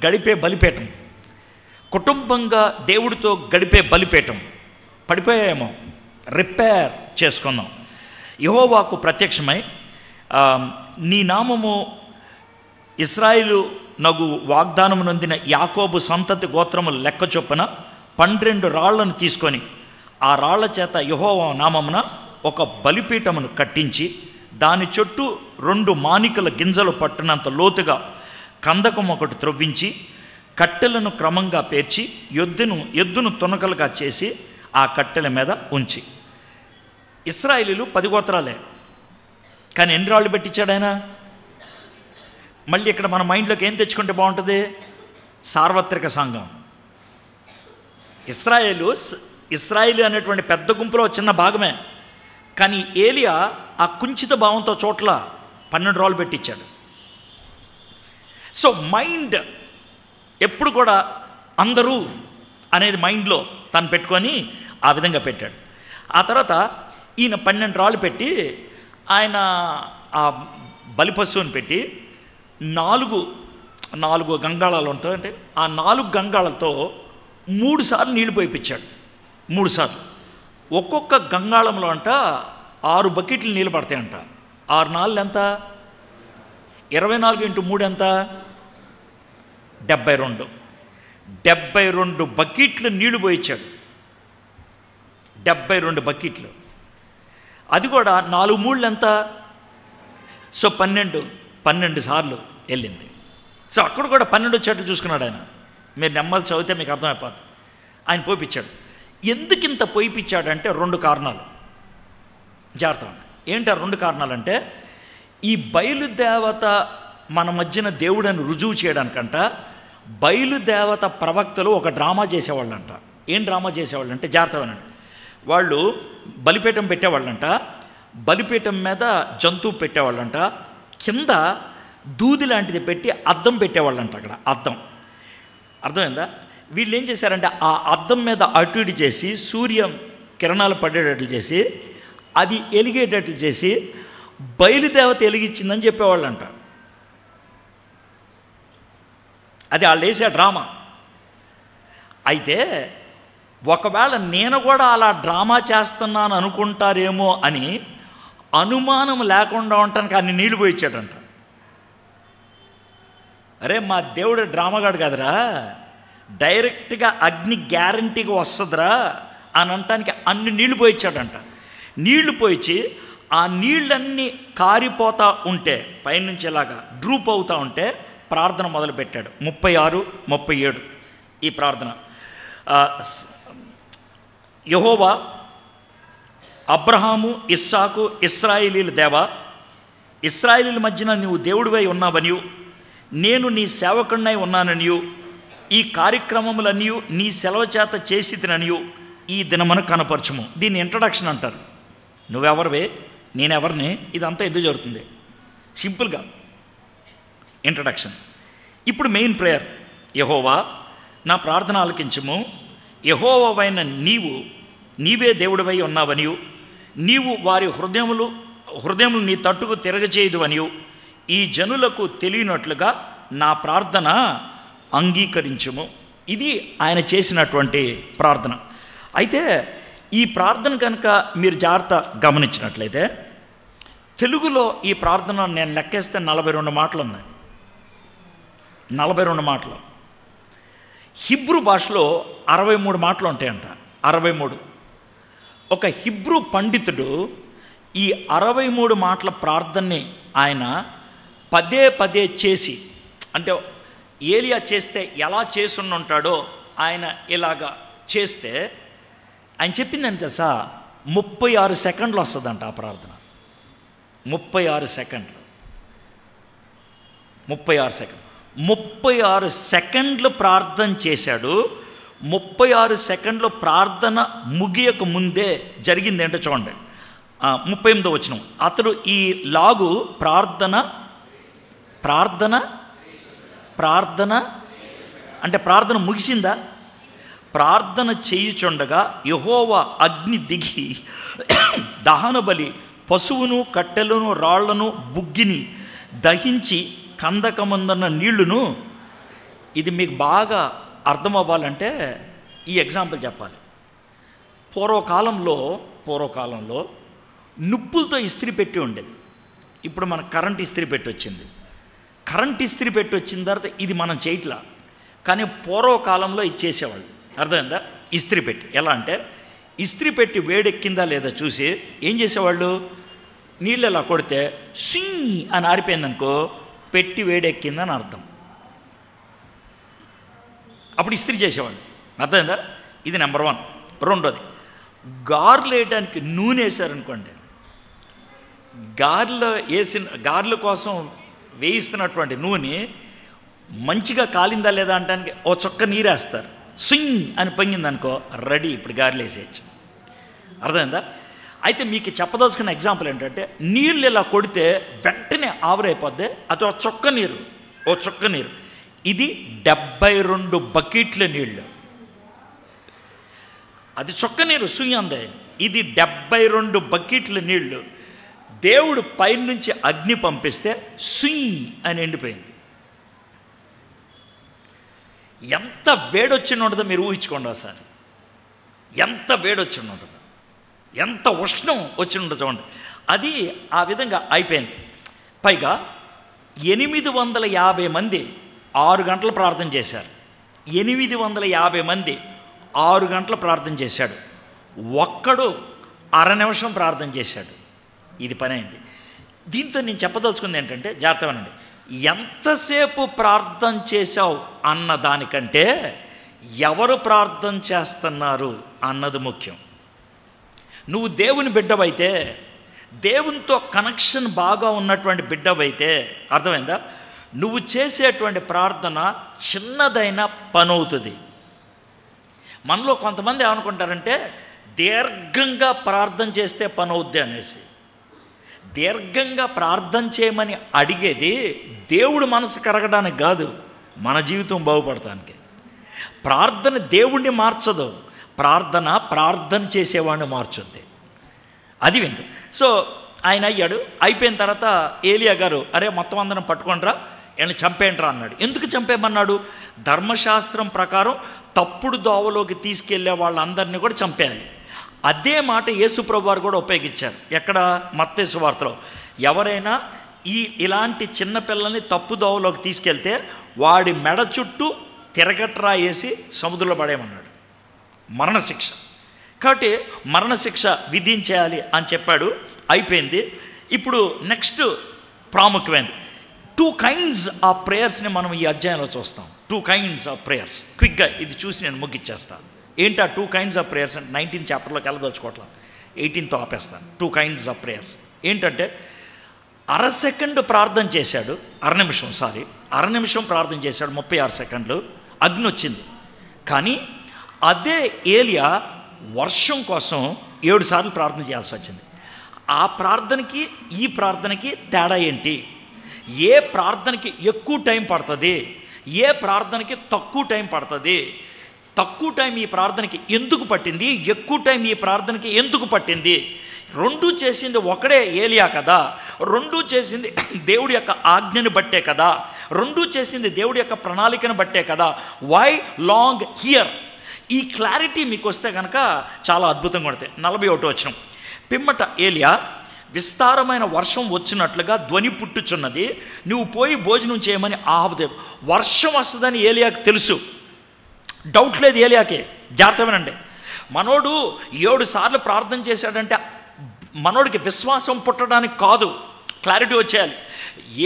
గడిపే బలిపీఠం, కుటుంబంగా దేవుడితో గడిపే బలిపీఠం పడిపోయాయేమో, రిపేర్ చేసుకుందాం. యెహోవాకు ప్రత్యక్షమై నీ నామము ఇశ్రాయేలు నగు వాగ్దానము నొందిన యాకోబు సంతతి గోత్రముల లెక్క చొప్పున 12 రాళ్లను తీసుకొని ఆ రాళ్ల చేత యెహోవా నామమున ఒక బలిపీఠమును కట్టించి దాని చుట్టూ 2 మానికల గింజలు పట్టినంత లోతుగా కందకం ఒకటి త్రవ్వించి కట్టెలను క్రమంగా పేర్చి ఎద్దును తునకలుగా చేసి ఆ కట్టెల మీద ఉంచి. ఇశ్రాయేలీలు 10 గోత్రాలే, కానీ ఎన్ని రాళ్ళు పెట్టించాడు ఆయన? మళ్ళీ ఇక్కడ మన మైండ్లోకి ఏం తెచ్చుకుంటే బాగుంటుంది? సార్వత్రిక సంఘం. ఇశ్రాయేలు అనేటువంటి పెద్ద గుంపులో చిన్న భాగమే, కానీ ఏలియా ఆ కుంచిత భావంతో చోట్ల 12 రాళ్ళు పెట్టించాడు. సో మైండ్ ఎప్పుడు కూడా అందరూ అనేది మైండ్లో తను పెట్టుకొని ఆ విధంగా పెట్టాడు. ఆ తర్వాత ఈయన 12 రాళ్ళు పెట్టి ఆయన ఆ బలిపశువుని పెట్టి 4 గంగాళాలు ఉంటాయి. అంటే ఆ 4 గంగాళాలతో 3 సార్లు నీళ్లు పోయిపించాడు. 3 సార్లు. ఒక్కొక్క గంగాళంలో అంట 6 బకెట్లు నీళ్ళు పడతాయంట. 6 నాళ్ళు ఎంత? 24 × 3 ఎంత? 72. 72 బకెట్లు నీళ్లు పోయించాడు. 72 బకెట్లు. అది కూడా 4 మూళ్ళు ఎంత? సో 12 సార్లు వెళ్ళింది. సో అక్కడ కూడా 12 వచ్చేట్లు చూసుకున్నాడు ఆయన. మీరు నెమ్మది చదివితే మీకు అర్థమైపోతుంది. ఆయన పోయిపించాడు. ఎందుకు ఇంత పోయిపించాడంటే 2 కారణాలు. జాగ్రత్త. ఏంటి ఆ 2 కారణాలంటే, ఈ బయలుదేవత మన మధ్యన దేవుడని రుజువు చేయడానికంట బయలుదేవత ప్రవక్తలు ఒక డ్రామా చేసేవాళ్ళంట. ఏం డ్రామా చేసేవాళ్ళంటే, జాగ్రత్తగానండి, వాళ్ళు బలిపీఠం పెట్టేవాళ్ళంట. బలిపీఠం మీద జంతువు పెట్టేవాళ్ళంట. కింద దూది లాంటిది పెట్టి అద్దం పెట్టేవాళ్ళంట. అక్కడ అద్దం, అర్థమైందా? వీళ్ళు ఏం చేశారంటే ఆ అద్దం మీద అటు ఇటు చేసి సూర్య కిరణాలు పడేటట్లు చేసి అది ఎలిగేటట్లు చేసి బయలుదేవత ఎలిగించిందని చెప్పేవాళ్ళంట. అది వాళ్ళు వేసే డ్రామా. అయితే ఒకవేళ నేను కూడా అలా డ్రామా చేస్తున్నాను అనుకుంటారేమో అని అనుమానం లేకుండా ఉండటానికి అన్ని నీళ్లు పోయిచ్చాడంట. అరే మా దేవుడు డ్రామాగాడు కదరా, డైరెక్ట్గా అగ్ని గ్యారంటీగా వస్తుందిరా అని అనటానికి అన్ని నీళ్లు పోయిచ్చాడంట. నీళ్లు పోయిచ్చి ఆ నీళ్ళన్నీ కారిపోతూ ఉంటే పైనుంచి ఇలాగా డ్రూప్ అవుతూ ఉంటే ప్రార్థన మొదలుపెట్టాడు. 36, 37 ఈ ప్రార్థన. యెహోవా, అబ్రహాము, ఇస్సాకు, ఇశ్రాయేలీల దేవా, ఇశ్రాయేలీల మధ్యన నీవు దేవుడివై ఉన్నావనియు నేను నీ సేవకుడినై ఉన్నాననియు ఈ కార్యక్రమములన్నీ నీ సెలవు చేత చేసిననియు ఈ దినమున కనపరచుము. దీన్ని ఇంట్రడక్షన్ అంటారు. నువ్వెవరివే, నేనెవరిని, ఇదంతా ఎందుకు జరుగుతుంది? సింపుల్గా ఇంట్రడక్షన్. ఇప్పుడు మెయిన్ ప్రేయర్. యెహోవా, నా ప్రార్థన ఆలకించుము. యెహోవావైన నీవు నీవే దేవుడివై ఉన్నావనియు, నీవు వారి హృదయములు నీ తట్టుకు తిరగచేయదు అనియు ఈ జనులకు తెలియనట్లుగా నా ప్రార్థన అంగీకరించుము. ఇది ఆయన చేసినటువంటి ప్రార్థన. అయితే ఈ ప్రార్థన కనుక మీరు జాగ్రత్త గమనించినట్లయితే, తెలుగులో ఈ ప్రార్థన నేను లెక్కేస్తే 42 మాటలు ఉన్నాయి. 42 మాటలు. హిబ్రూ భాషలో 63 మాటలు ఉంటాయంట. 63. ఒక హిబ్రూ పండితుడు ఈ 63 మాటల ప్రార్థనని ఆయన పదే పదే చేసి, అంటే ఏలియా చేస్తే ఎలా చేసుని ఉంటాడో ఆయన ఇలాగా చేస్తే, ఆయన చెప్పిందని తెలుసా, 36 సెకండ్లు వస్తుందంట ఆ ప్రార్థన. 36 సెకండ్లు. 36 సెకండ్లు ప్రార్థన చేశాడు. 36 సెకండ్లు ప్రార్థన ముగియక ముందే జరిగింది ఏంటో చూడండి. 38వ వచనం. అతడు ఈ లాగు ప్రార్థన అంటే ప్రార్థన ముగిసిందా? ప్రార్థన చేయుచుండగా యెహోవా అగ్ని దిగి దహన బలి, పశువును, కట్టెలను, రాళ్లను, బుగ్గిని దహించి కందకమందున్న నీళ్లును. ఇది మీకు బాగా అర్థం అవ్వాలంటే ఈ ఎగ్జాంపుల్ చెప్పాలి. పూర్వకాలంలో నిప్పులతో ఇస్త్రీ పెట్టి ఉండేది. ఇప్పుడు మన కరెంట్ ఇస్త్రీ పెట్టి వచ్చింది. కరెంట్ ఇస్త్రీ పెట్టి వచ్చిన తర్వాత ఇది మనం చేయట్లా, కానీ పూర్వకాలంలో ఇచ్చేసేవాళ్ళు. అర్థమైందా? ఇస్త్రీ పెట్టి ఎలా అంటే, ఇస్త్రీ పెట్టి వేడెక్కిందా లేదా చూసి ఏం చేసేవాళ్ళు, నీళ్ళు ఎలా కొడితే సీ అని ఆరిపోయిందనుకో, పెట్టి వేడెక్కిందని అర్థం. అప్పుడు ఇస్త్రీ చేసేవాళ్ళు. అర్థమైందా? ఇది నెంబర్ 1. రెండోది, గారెలు వేయడానికి నూనె వేసారనుకోండి, గారెల కోసం వేయిస్తున్నటువంటి నూనె మంచిగా కాలిందా లేదా అనడానికి ఓ చుక్క నీరు వేస్తారు. స్వింగ్ అని పొంగిందనుకో, రెడీ, ఇప్పుడు గారెలు వేసేయచ్చు. అర్థమైందా? అయితే మీకు చెప్పదలుచుకున్న ఎగ్జాంపుల్ ఏంటంటే, నీళ్ళు ఇలా కొడితే వెంటనే ఆవిరైపోద్ది. అది ఓ చుక్క నీరు. ఇది 72 బకెట్ల నీళ్ళు. అది చుక్క నీరు సుయ్యందే. ఇది 72 బకెట్ల నీళ్ళు. దేవుడు పైనుంచి అగ్ని పంపిస్తే సుయ్ అని ఎండిపోయింది. ఎంత వేడొచ్చి ఉంటుందో మీరు ఊహించుకోండి ఒకసారి. ఎంత వేడొచ్చి ఉంటుందో, ఎంత ఉష్ణం వచ్చి ఉంటుందో చూడండి. అది ఆ విధంగా అయిపోయింది. పైగా 850 మంది 6 గంటలు ప్రార్థన చేశారు. 850 మంది 6 గంటలు ప్రార్థన చేశాడు. ఒక్కడు అర నిమిషం ప్రార్థన చేశాడు. ఇది పని అయింది. దీంతో నేను చెప్పదలుచుకుంది ఏంటంటే, జాగ్రత్త వినండి, ఎంతసేపు ప్రార్థన చేశావు అన్న దానికంటే ఎవరు ప్రార్థన చేస్తున్నారు అన్నది ముఖ్యం. నువ్వు దేవుని బిడ్డవైతే, దేవునితో కనెక్షన్ బాగా ఉన్నటువంటి బిడ్డవైతే, అర్థమైందా, నువ్వు చేసేటువంటి ప్రార్థన చిన్నదైన పని అవుతుంది. మనలో కొంతమంది ఏమనుకుంటారంటే, దీర్ఘంగా ప్రార్థన చేస్తే పని అవుద్ది అనేసి. దీర్ఘంగా ప్రార్థన చేయమని అడిగేది దేవుడు మనసు కరగడానికి కాదు, మన జీవితం బాగుపడటానికి. ప్రార్థన దేవుణ్ణి మార్చదు, ప్రార్థన చేసేవాడిని మార్చుద్ది. అది వింటు. సో ఆయన అయ్యాడు. అయిపోయిన తర్వాత ఏలియా గారు, అరే మొత్తం అందరం పట్టుకోండిరా, ఆయన చంపేంట్రా అన్నాడు. ఎందుకు చంపేయమన్నాడు? ధర్మశాస్త్రం ప్రకారం తప్పుడు దోవలోకి తీసుకెళ్లే వాళ్ళందరినీ కూడా చంపేయాలి. అదే మాట యేసుప్రభు వారు కూడా ఉపయోగించారు. ఎక్కడ? మత్తయి సువార్తలో, ఎవరైనా ఇలాంటి చిన్నపిల్లల్ని తప్పు దోవలోకి తీసుకెళ్తే వాడి మెడ చుట్టూ తిరగట్రా వేసి సముద్రంలో పడేయమన్నాడు. మరణశిక్ష. కాబట్టి మరణశిక్ష విధించేయాలి అని చెప్పాడు. అయిపోయింది. ఇప్పుడు నెక్స్ట్ ప్రాముఖ్యమైనది 2 kinds ఆఫ్ ప్రేయర్స్ని మనం ఈ అధ్యాయంలో చూస్తాం. 2 kinds ఆఫ్ ప్రేయర్స్. క్విక్గా ఇది చూసి నేను ముగిచ్చేస్తాను. ఏంటి ఆ 2 kinds ఆఫ్ ప్రేయర్స్ అంటే 19th చాప్టర్లోకి వెళ్ళదలుచుకోవట్లా, 18తో ఆపేస్తాను. 2 kinds ఆఫ్ ప్రేయర్స్ ఏంటంటే, అర నిమిషం ప్రార్థన చేశాడు, 36 సెకండ్లు, అగ్ని వచ్చింది. కానీ అదే ఏలియా వర్షం కోసం 7 సార్లు ప్రార్థన చేయాల్సి వచ్చింది. ఆ ప్రార్థనకి ఈ ప్రార్థనకి తేడా ఏంటి? ఏ ప్రార్థనకి ఎక్కువ టైం పడుతుంది, ఏ ప్రార్థనకి తక్కువ టైం పడుతుంది? తక్కువ టైం ఈ ప్రార్థనకి ఎందుకు పట్టింది, ఎక్కువ టైం ఈ ప్రార్థనకి ఎందుకు పట్టింది? రెండూ చేసింది ఒకడే ఏలియా కదా, రెండూ చేసింది దేవుడి యొక్క ఆజ్ఞను బట్టే కదా, రెండూ చేసింది దేవుడి యొక్క ప్రణాళికను బట్టే కదా. Why long here? ఈ క్లారిటీ మీకు వస్తే కనుక చాలా అద్భుతంగా ఉంటుంది. 41వ వచనం, పిమ్మట ఏలియా విస్తారమైన వర్షం వచ్చినట్లుగా ధ్వని పుట్టుచున్నది, నువ్వు పోయి భోజనం చేయమని ఆహాబుదేవు. వర్షం వస్తుందని ఏలియాకి తెలుసు, డౌట్ లేదు ఏలియాకి. జాగ్రత్తమేనండి, మనోడు 7 సార్లు ప్రార్థన చేశాడంటే మనోడికి విశ్వాసం పుట్టడానికి కాదు, క్లారిటీ వచ్చేయాలి.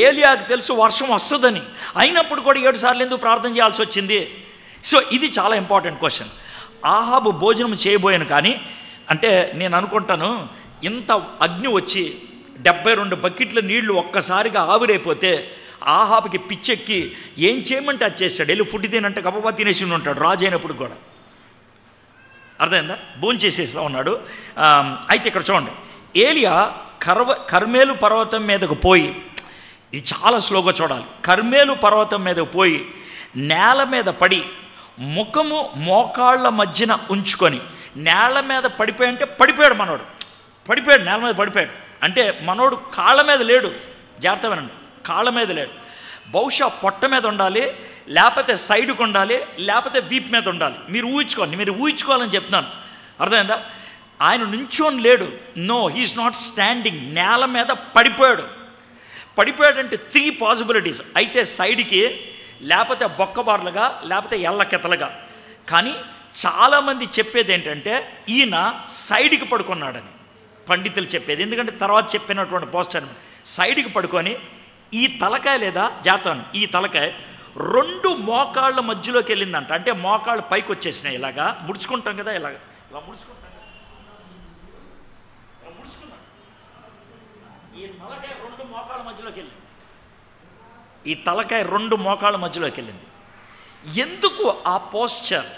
ఏలియాకి తెలుసు వర్షం వస్తుందని, అయినప్పుడు కూడా 7 సార్లు ఎందుకు ప్రార్థన చేయాల్సి వచ్చింది? సో ఇది చాలా ఇంపార్టెంట్ క్వశ్చన్. ఆహాబు భోజనం చేయబోయాను కానీ అంటే నేను అనుకుంటాను, ఇంత అగ్ని వచ్చి 72 బకెట్ల నీళ్లు ఒక్కసారిగా ఆవిరైపోతే ఆహాబుకి పిచ్చెక్కి ఏం చేయమంటే అది చేశాడు. వెళ్ళి ఫుడ్ తినంటే గబబా తినేసి ఉంటాడు రాజు అయినప్పుడు కూడా. అర్థమైందా? భోజనం చేసేస్తా ఉన్నాడు. అయితే ఇక్కడ చూడండి, ఏలియా కర్మేలు పర్వతం మీదకు పోయి, ఇది చాలా స్లోగా చూడాలి, కర్మేలు పర్వతం మీదకు పోయి నేల మీద పడి ముఖము మోకాళ్ళ మధ్యన ఉంచుకొని, నేల మీద పడిపోయి అంటే పడిపోయాడు మనోడు, పడిపోయాడు, నేల మీద పడిపోయాడు అంటే మనోడు కాళ్ళ మీద లేడు. జాగ్రత్తమేనండి, కాళ్ళ మీద లేడు. బహుశా పొట్ట మీద ఉండాలి, లేకపోతే సైడ్కి ఉండాలి, లేకపోతే వీప్ మీద ఉండాలి. మీరు ఊహించుకోండి, మీరు ఊహించుకోవాలని చెప్తున్నాను. అర్థమైందా? ఆయన నుంచోని లేడు, నో హీఈస్ నాట్ స్టాండింగ్, నేల మీద పడిపోయాడు. పడిపోయాడంటే 3 పాసిబిలిటీస్, అయితే సైడ్కి, లేకపోతే బొక్కబార్లుగా, లేకపోతే ఎల్లకెత్తలుగా. కానీ చాలామంది చెప్పేది ఏంటంటే ఈయన సైడ్కి పడుకున్నాడని పండితులు చెప్పేది. ఎందుకంటే తర్వాత చెప్పినటువంటి పోస్టర్ సైడ్కి పడుకొని ఈ తలకాయ లేదా జాగ్రత్త, ఈ తలకాయ 2 మోకాళ్ళ మధ్యలోకి వెళ్ళిందంట. అంటే మోకాళ్ళు పైకి వచ్చేసినాయి, ఇలాగా ముడుచుకుంటాం కదా, ఇలా ముడుచుకుంటాం, ఈ తలకాయ 2 మోకాళ్ళ మధ్యలోకి వెళ్ళింది, ఈ తలకాయ 2 మోకాళ్ళ మధ్యలోకి వెళ్ళింది. ఎందుకు ఆ పోస్చర్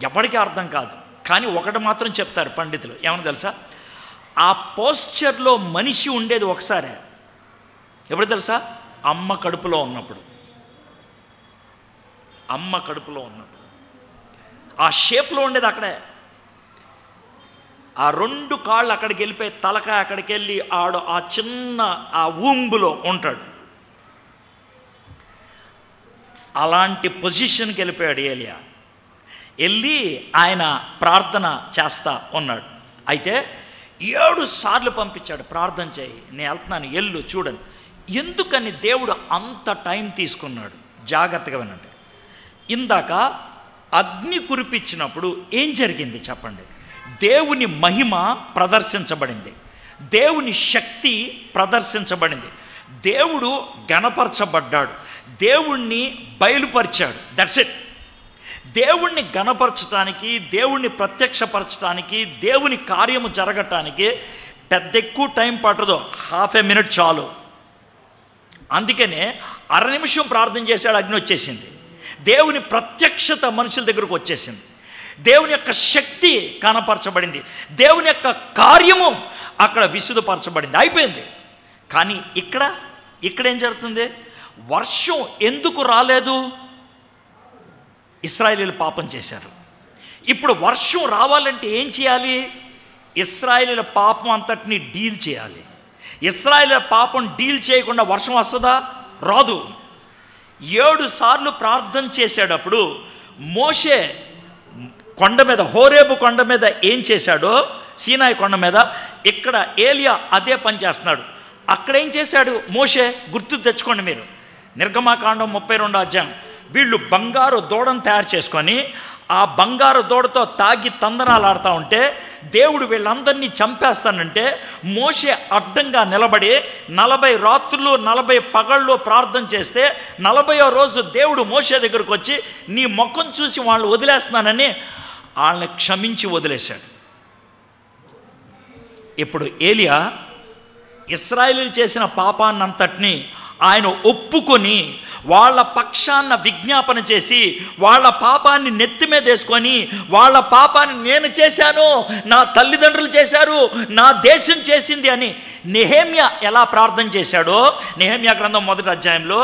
ఎవరికీ అర్థం కాదు, కానీ ఒకటి మాత్రం చెప్తారు పండితులు, ఏమని తెలుసా? ఆ పోస్చర్లో మనిషి ఉండేది ఒకసారే, ఎప్పుడు తెలుసా? అమ్మ కడుపులో ఉన్నప్పుడు. అమ్మ కడుపులో ఉన్నప్పుడు ఆ షేప్లో ఉండేది అక్కడే. ఆ 2 కాళ్ళు అక్కడికి వెళ్ళిపోయి తలకాయ అక్కడికి వెళ్ళి ఆడు ఆ చిన్న ఆ ఊంబులో ఉంటాడు. అలాంటి పొజిషన్కి వెళ్ళిపోయాడు ఏలియా. వెళ్ళి ఆయన ప్రార్థన చేస్తా ఉన్నాడు. అయితే 7 సార్లు పంపించాడు, ప్రార్థన చేయి, నేను వెళ్తున్నాను, ఎల్లు చూడను. ఎందుకని దేవుడు అంత టైం తీసుకున్నాడు? జాగ్రత్తగా వినండి. ఇందాక అగ్ని కురిపించినప్పుడు ఏం జరిగింది చెప్పండి? దేవుని మహిమ ప్రదర్శించబడింది, దేవుని శక్తి ప్రదర్శించబడింది, దేవుడు గణపరచబడ్డాడు, దేవుణ్ణి బయలుపరిచాడు. That's it. దేవుణ్ణి గణపరచడానికి, దేవుణ్ణి ప్రత్యక్షపరచడానికి, దేవుని కార్యము జరగటానికి పెద్ద ఎక్కువ టైం పట్టదు, ½ మినిట్ చాలు. అందుకనే 1/2 నిమిషం ప్రార్థన చేశాడు, అగ్ని వచ్చేసింది. దేవుని ప్రత్యక్షత మనుషుల దగ్గరకు వచ్చేసింది, దేవుని యొక్క శక్తి కనపరచబడింది, దేవుని యొక్క కార్యము అక్కడ విశుద్ధపరచబడింది, అయిపోయింది. కానీ ఇక్కడ ఏం జరుగుతుంది? వర్షం ఎందుకు రాలేదు? ఇశ్రాయేలీయులు పాపం చేశారు. ఇప్పుడు వర్షం రావాలంటే ఏం చేయాలి? ఇశ్రాయేలీయుల పాపం అంతటిని డీల్ చేయాలి. ఇశ్రాయేలీయుల పాపం డీల్ చేయకుండా వర్షం వస్తుందా? రాదు. 7 సార్లు ప్రార్థన చేసేటప్పుడు మోషే కొండ మీద, హోరేబు కొండ మీద ఏం చేశాడో, సీనాయి కొండ మీద, ఇక్కడ ఏలియా అదే పని చేస్తున్నాడు. అక్కడేం చేశాడు మోషే? గుర్తు తెచ్చుకోండి మీరు, నిర్గమాకాండం 32వ అధ్యాయం. వీళ్ళు బంగారు దూడను తయారు చేసుకొని ఆ బంగారు దూడతో తాగి తందనాలు ఆడుతూ ఉంటే దేవుడు వీళ్ళందరినీ చంపేస్తానంటే మోషే అడ్డంగా నిలబడి 40 రాత్రులు 40 పగళ్ళు ప్రార్థన చేస్తే 40వ రోజు దేవుడు మోషే దగ్గరకు వచ్చి నీ ముఖం చూసి వాళ్ళు వదిలేస్తున్నానని వాళ్ళని క్షమించి వదిలేశాడు. ఇప్పుడు ఏలియా ఇశ్రాయేలీయులు చేసిన పాపాన్నంతటినీ ఆయన ఒప్పుకొని వాళ్ళ పక్షాన విజ్ఞాపన చేసి వాళ్ళ పాపాన్ని నెత్తి మీద వేసుకొని, వాళ్ళ పాపాన్ని నేను చేశాను, నా తల్లిదండ్రులు చేశారు, నా దేశం చేసింది అని నెహెమ్యా ఎలా ప్రార్థన చేశాడో, నెహెమ్యా గ్రంథం 1వ అధ్యాయంలో,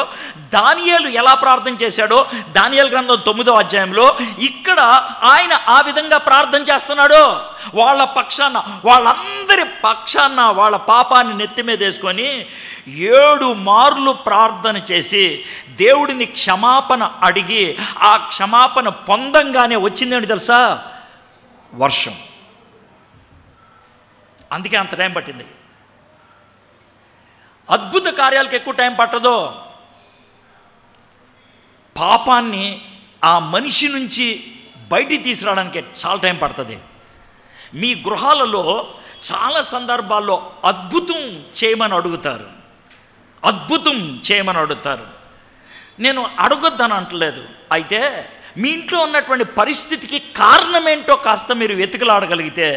దానియేలు ఎలా ప్రార్థన చేశాడో దానియేలు గ్రంథం 9వ అధ్యాయంలో, ఇక్కడ ఆయన ఆ విధంగా ప్రార్థన చేస్తున్నాడు. వాళ్ళ పక్షాన, వాళ్ళందరి పక్షాన వాళ్ళ పాపాన్ని నెత్తి మీద వేసుకొని 7 మార్లు ప్రార్థన చేసి దేవుడిని క్షమాపణ అడిగి ఆ క్షమాపణ పొందంగానే వచ్చిందేంటి తెలుసా? వర్షం. అందుకే అంత టైం పట్టింది. అద్భుత కార్యాలకు ఎక్కువ టైం పట్టదో. పాపాన్ని ఆ మనిషి నుంచి బయటికి తీసుకురావడానికి చాలా టైం పడుతుంది. మీ గృహాలలో చాలా సందర్భాల్లో అద్భుతం చేయమని అడుగుతారు, అద్భుతం చేయమని అడుగుతారు. నేను అడగొద్దని అంటలేదు. అయితే మీ ఇంట్లో ఉన్నటువంటి పరిస్థితికి కారణం ఏంటో కాస్త మీరు వెతుకులాడగలిగితే,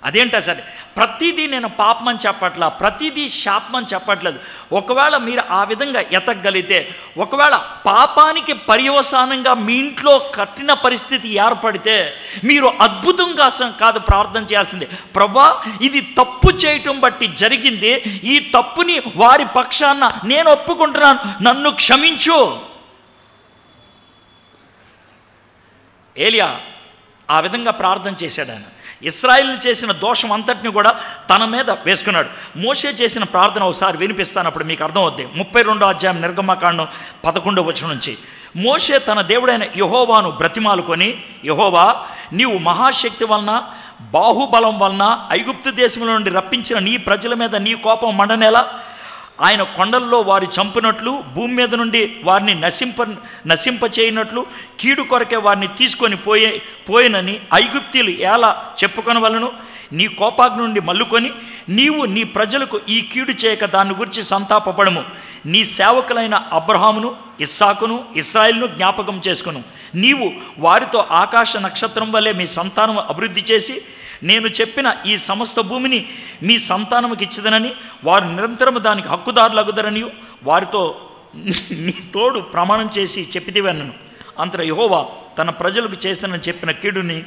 అదేంటా సరే, ప్రతిదీ నేను పాపమని చెప్పట్లా, ప్రతిదీ శాపమని చెప్పట్లేదు. ఒకవేళ మీరు ఆ విధంగా ఎతకగలిగితే, ఒకవేళ పాపానికి పర్యవసానంగా మీ ఇంట్లో కఠిన పరిస్థితి ఏర్పడితే, మీరు అద్భుతం కోసం కాదు ప్రార్థన చేయాల్సింది. ప్రభా, ఇది తప్పు చేయటం బట్టి జరిగింది, ఈ తప్పుని వారి పక్షాన నేను ఒప్పుకుంటున్నాను, నన్ను క్షమించు. ఏలియా ఆ విధంగా ప్రార్థన చేశాడు. ఆయన ఇశ్రాయేలు చేసిన దోషం అంతటిని కూడా తన మీద వేసుకున్నాడు. మోషే చేసిన ప్రార్థన ఒకసారి వినిపిస్తాను, అప్పుడు మీకు అర్థమవుద్ది. 32వ అధ్యాయం నిర్గమకాండం 11వ వచనం నుంచి. మోషే తన దేవుడైన యెహోవాను బ్రతిమాలుకొని, యెహోవా, నీవు మహాశక్తి వలన బాహుబలం వలన ఐగుప్తు దేశంలో నుండి రప్పించిన నీ ప్రజల మీద నీ కోపం మండనేలా? ఆయన కొండల్లో వారి చంపునట్లు, భూమి మీద నుండి వారిని నశింపచేయనట్లు, కీడు కొరకే వారిని తీసుకొని పోయినని ఐగుప్తీయులు ఎలా చెప్పుకొనవలను? నీ కోపాగ్ని నుండి మల్లుకొని నీవు నీ ప్రజలకు ఈ కీడు చేయక దాని గురించి సంతాపపడము. నీ సేవకులైన అబ్రహామును, ఇస్సాకును, ఇశ్రాయేలును జ్ఞాపకం చేసుకును. నీవు వారితో ఆకాశ నక్షత్రం వల్లే మీ సంతానం అభివృద్ధి చేసి నేను చెప్పిన ఈ సమస్త భూమిని మీ సంతానముకి ఇచ్చదనని, వారు నిరంతరము దానికి హక్కుదారులు అగుదరని వారితో నీ తోడు ప్రమాణం చేసి చెప్పితివన్నను. అంతట యెహోవా తన ప్రజలకు చేస్తానని చెప్పిన కీడుని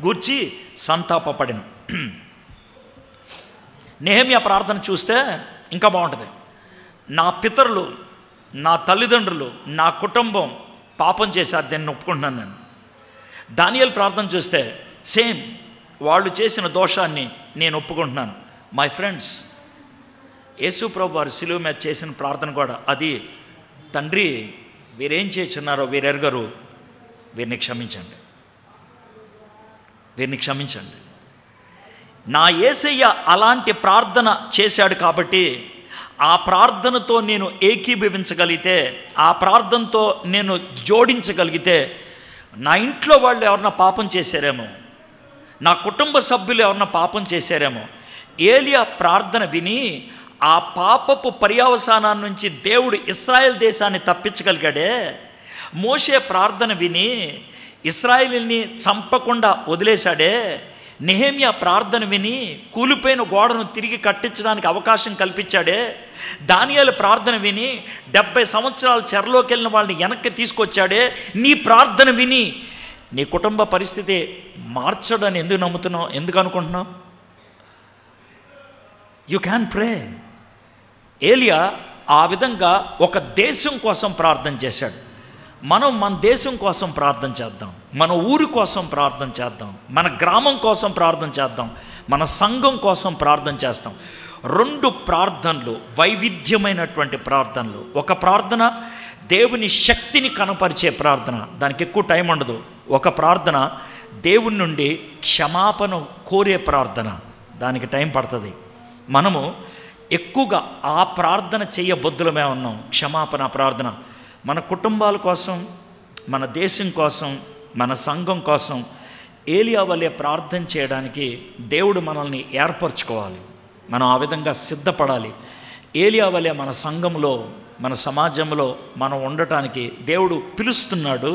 గూర్చి సంతాపపడెను. నెహెమ్యా ప్రార్థన చూస్తే ఇంకా బాగుంటుంది. నా పితరులు, నా తల్లిదండ్రులు, నా కుటుంబం పాపం చేశారు, దాన్ని ఒప్పుకుంటున్నాను నేను. దానియేలు ప్రార్థన చూస్తే సేమ్, వాళ్ళు చేసిన దోషాన్ని నేను ఒప్పుకుంటున్నాను. మై ఫ్రెండ్స్, యేసు ప్రభు వారు శిలువ మీద చేసిన ప్రార్థన కూడా అది. తండ్రి, వీరేం చేస్తున్నారో వీరెరగరు, వీరిని క్షమించండి, వీరిని క్షమించండి. నా యేసయ్య అలాంటి ప్రార్థన చేశాడు కాబట్టి ఆ ప్రార్థనతో నేను ఏకీభవించగలిగితే, ఆ ప్రార్థనతో నేను జోడించగలిగితే, నా ఇంట్లో వాళ్ళు ఎవరన్నా పాపం చేశారేమో, నా కుటుంబ సభ్యులు ఎవరన్నా పాపం చేశారేమో, ఏలియా ప్రార్థన విని ఆ పాపపు పర్యవసానాన్ని నుంచి దేవుడు ఇశ్రాయేల్ దేశాన్ని తప్పించగలిగాడే. మోషే ప్రార్థన విని ఇశ్రాయేలుని చంపకుండా వదిలేశాడే. నెహెమ్యా ప్రార్థన విని కూలిపోయిన గోడను తిరిగి కట్టించడానికి అవకాశం కల్పించాడే. దానియేలు ప్రార్థన విని 70 సంవత్సరాలు చెరలోకి వెళ్ళిన వాళ్ళని వెనక్కి తీసుకొచ్చాడే. నీ ప్రార్థన విని నీ కుటుంబ పరిస్థితి మార్చడని ఎందుకు నమ్ముతున్నావు, ఎందుకు అనుకుంటున్నావు? యు క్యాన్ ప్రే. ఏలియా ఆ విధంగా ఒక దేశం కోసం ప్రార్థన చేశాడు. మనం మన దేశం కోసం ప్రార్థన చేద్దాం, మన ఊరి కోసం ప్రార్థన చేద్దాం, మన గ్రామం కోసం ప్రార్థన చేద్దాం, మన సంఘం కోసం ప్రార్థన చేస్తాం. 2 ప్రార్థనలు, వైవిధ్యమైనటువంటి ప్రార్థనలు. ఒక ప్రార్థన దేవుని శక్తిని కనపరిచే ప్రార్థన, దానికి ఎక్కువ టైం ఉండదు. ఒక ప్రార్థన దేవుని నుండి క్షమాపణ కోరే ప్రార్థన, దానికి టైం పడుతుంది. మనము ఎక్కువగా ఆ ప్రార్థన చేయబద్దులమే ఉన్నాం. క్షమాపణ ప్రార్థన మన కుటుంబాల కోసం, మన దేశం కోసం, మన సంఘం కోసం ఏలియా వలె ప్రార్థన చేయడానికి దేవుడు మనల్ని ఏర్పరచుకోవాలి. మనం ఆ విధంగా సిద్ధపడాలి. ఏలియా వలె మన సంఘంలో, మన సమాజంలో మనం ఉండటానికి దేవుడు పిలుస్తున్నాడు.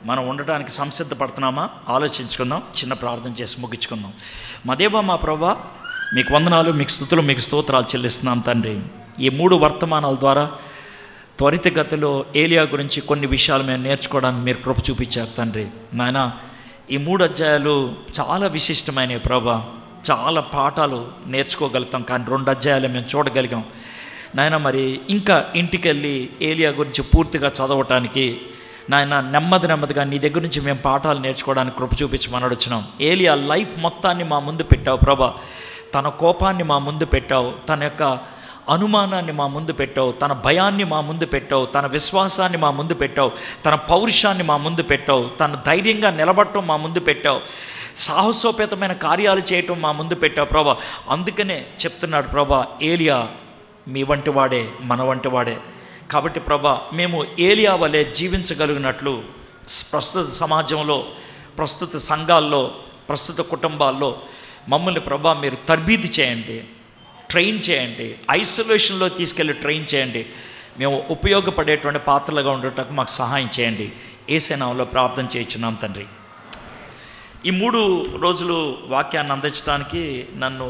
మనం ఉండటానికి సంసిద్ధపడుతున్నామా ఆలోచించుకుందాం. చిన్న ప్రార్థన చేసి ముగించుకుందాం. మా దేవా, మా ప్రభువా, మీకు వందనాలు, మీకు స్తుతులు, మీకు స్తోత్రాలు చెల్లిస్తున్నాం తండ్రి. ఈ 3 వర్తమానాల ద్వారా త్వరితగతిలో ఏలియా గురించి కొన్ని విషయాలు మేము నేర్చుకోవడానికి మీరు కృప చూపించారు తండ్రి. నాయన ఈ 3 అధ్యాయాలు చాలా విశిష్టమైనవి ప్రభా. చాలా పాఠాలు నేర్చుకోగలుగుతాం, కానీ 2 అధ్యాయాలు మేము చూడగలిగాం నాయన. మరి ఇంకా ఇంటికెళ్ళి ఏలియా గురించి పూర్తిగా చదవటానికి నాయన నెమ్మదిగా నీ దగ్గర నుంచి మేము పాఠాలు నేర్చుకోవడానికి కృప చూపించమని అడుగుతున్నాం. ఏలియా లైఫ్ మొత్తాన్ని మా ముందు పెట్టావు ప్రభా. తన కోపాన్ని మా ముందు పెట్టావు, తన యొక్క అనుమానాన్ని మా ముందు పెట్టావు, తన భయాన్ని మా ముందు పెట్టావు, తన విశ్వాసాన్ని మా ముందు పెట్టావు, తన పౌరుషాన్ని మా ముందు పెట్టావు, తన ధైర్యంగా నిలబడటం మా ముందు పెట్టావు, సాహసోపేతమైన కార్యాలు చేయటం మా ముందు పెట్టావు ప్రభా. అందుకనే చెప్తున్నాడు ప్రభా, ఏలియా మీ వంటి వాడే, మన వంటి వాడే. కాబట్టి ప్రభా, మేము ఏలియా వలె జీవించగలిగినట్లు ప్రస్తుత సమాజంలో, ప్రస్తుత సంఘాల్లో, ప్రస్తుత కుటుంబాల్లో మమ్మల్ని ప్రభా మీరు తర్బీదు చేయండి, ట్రైన్ చేయండి, ఐసోలేషన్లో తీసుకెళ్ళి ట్రైన్ చేయండి. మేము ఉపయోగపడేటువంటి పాత్రలుగా ఉండేటకు మాకు సహాయం చేయండి. యేసు నామములో ప్రార్థన చేయించున్నాం తండ్రి. ఈ 3 రోజులు వాక్యాన్ని అందించడానికి నన్ను